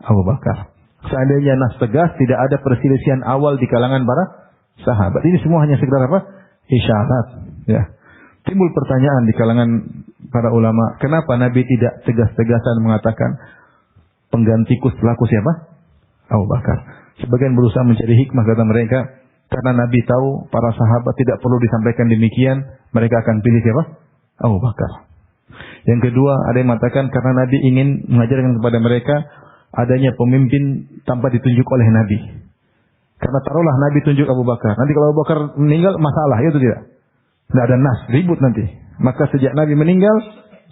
Abu Bakar. Seandainya nas tegas, tidak ada perselisihan awal di kalangan para sahabat. Ini semua hanya sekedar apa? Isyarat. Ya. Timbul pertanyaan di kalangan para ulama, kenapa Nabi tidak tegas-tegasan mengatakan penggantiku setelahku siapa? Abu Bakar. Sebagian berusaha mencari hikmah, kata mereka, karena Nabi tahu para sahabat tidak perlu disampaikan demikian, mereka akan pilih siapa? Abu Bakar. Yang kedua, ada yang mengatakan karena Nabi ingin mengajarkan kepada mereka adanya pemimpin tanpa ditunjuk oleh Nabi. Karena taruhlah Nabi tunjuk Abu Bakar, nanti kalau Abu Bakar meninggal masalah, ya atau tidak? Tidak ada nas, ribut nanti. Maka sejak Nabi meninggal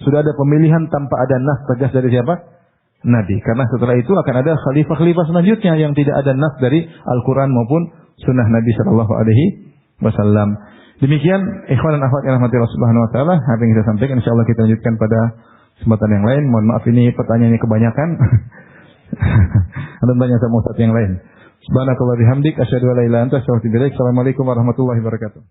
sudah ada pemilihan tanpa ada nas tegas dari siapa? Nabi. Karena setelah itu akan ada khalifah-khalifah selanjutnya yang tidak ada nas dari Al-Quran maupun sunnah Nabi SAW. Demikian ikhwan dan akhwat yang rahmati Allah Subhanahu Wa Taala, apa yang kita sampaikan, insyaallah kita lanjutkan pada kesempatan yang lain. Mohon maaf ini pertanyaannya kebanyakan. Ada banyak sama ustaz yang lain. Subhanakallah bihamdik asyhadu an la ilaha illa anta astaghfiruka wa atubu ilaik. Assalamualaikum warahmatullahi wabarakatuh.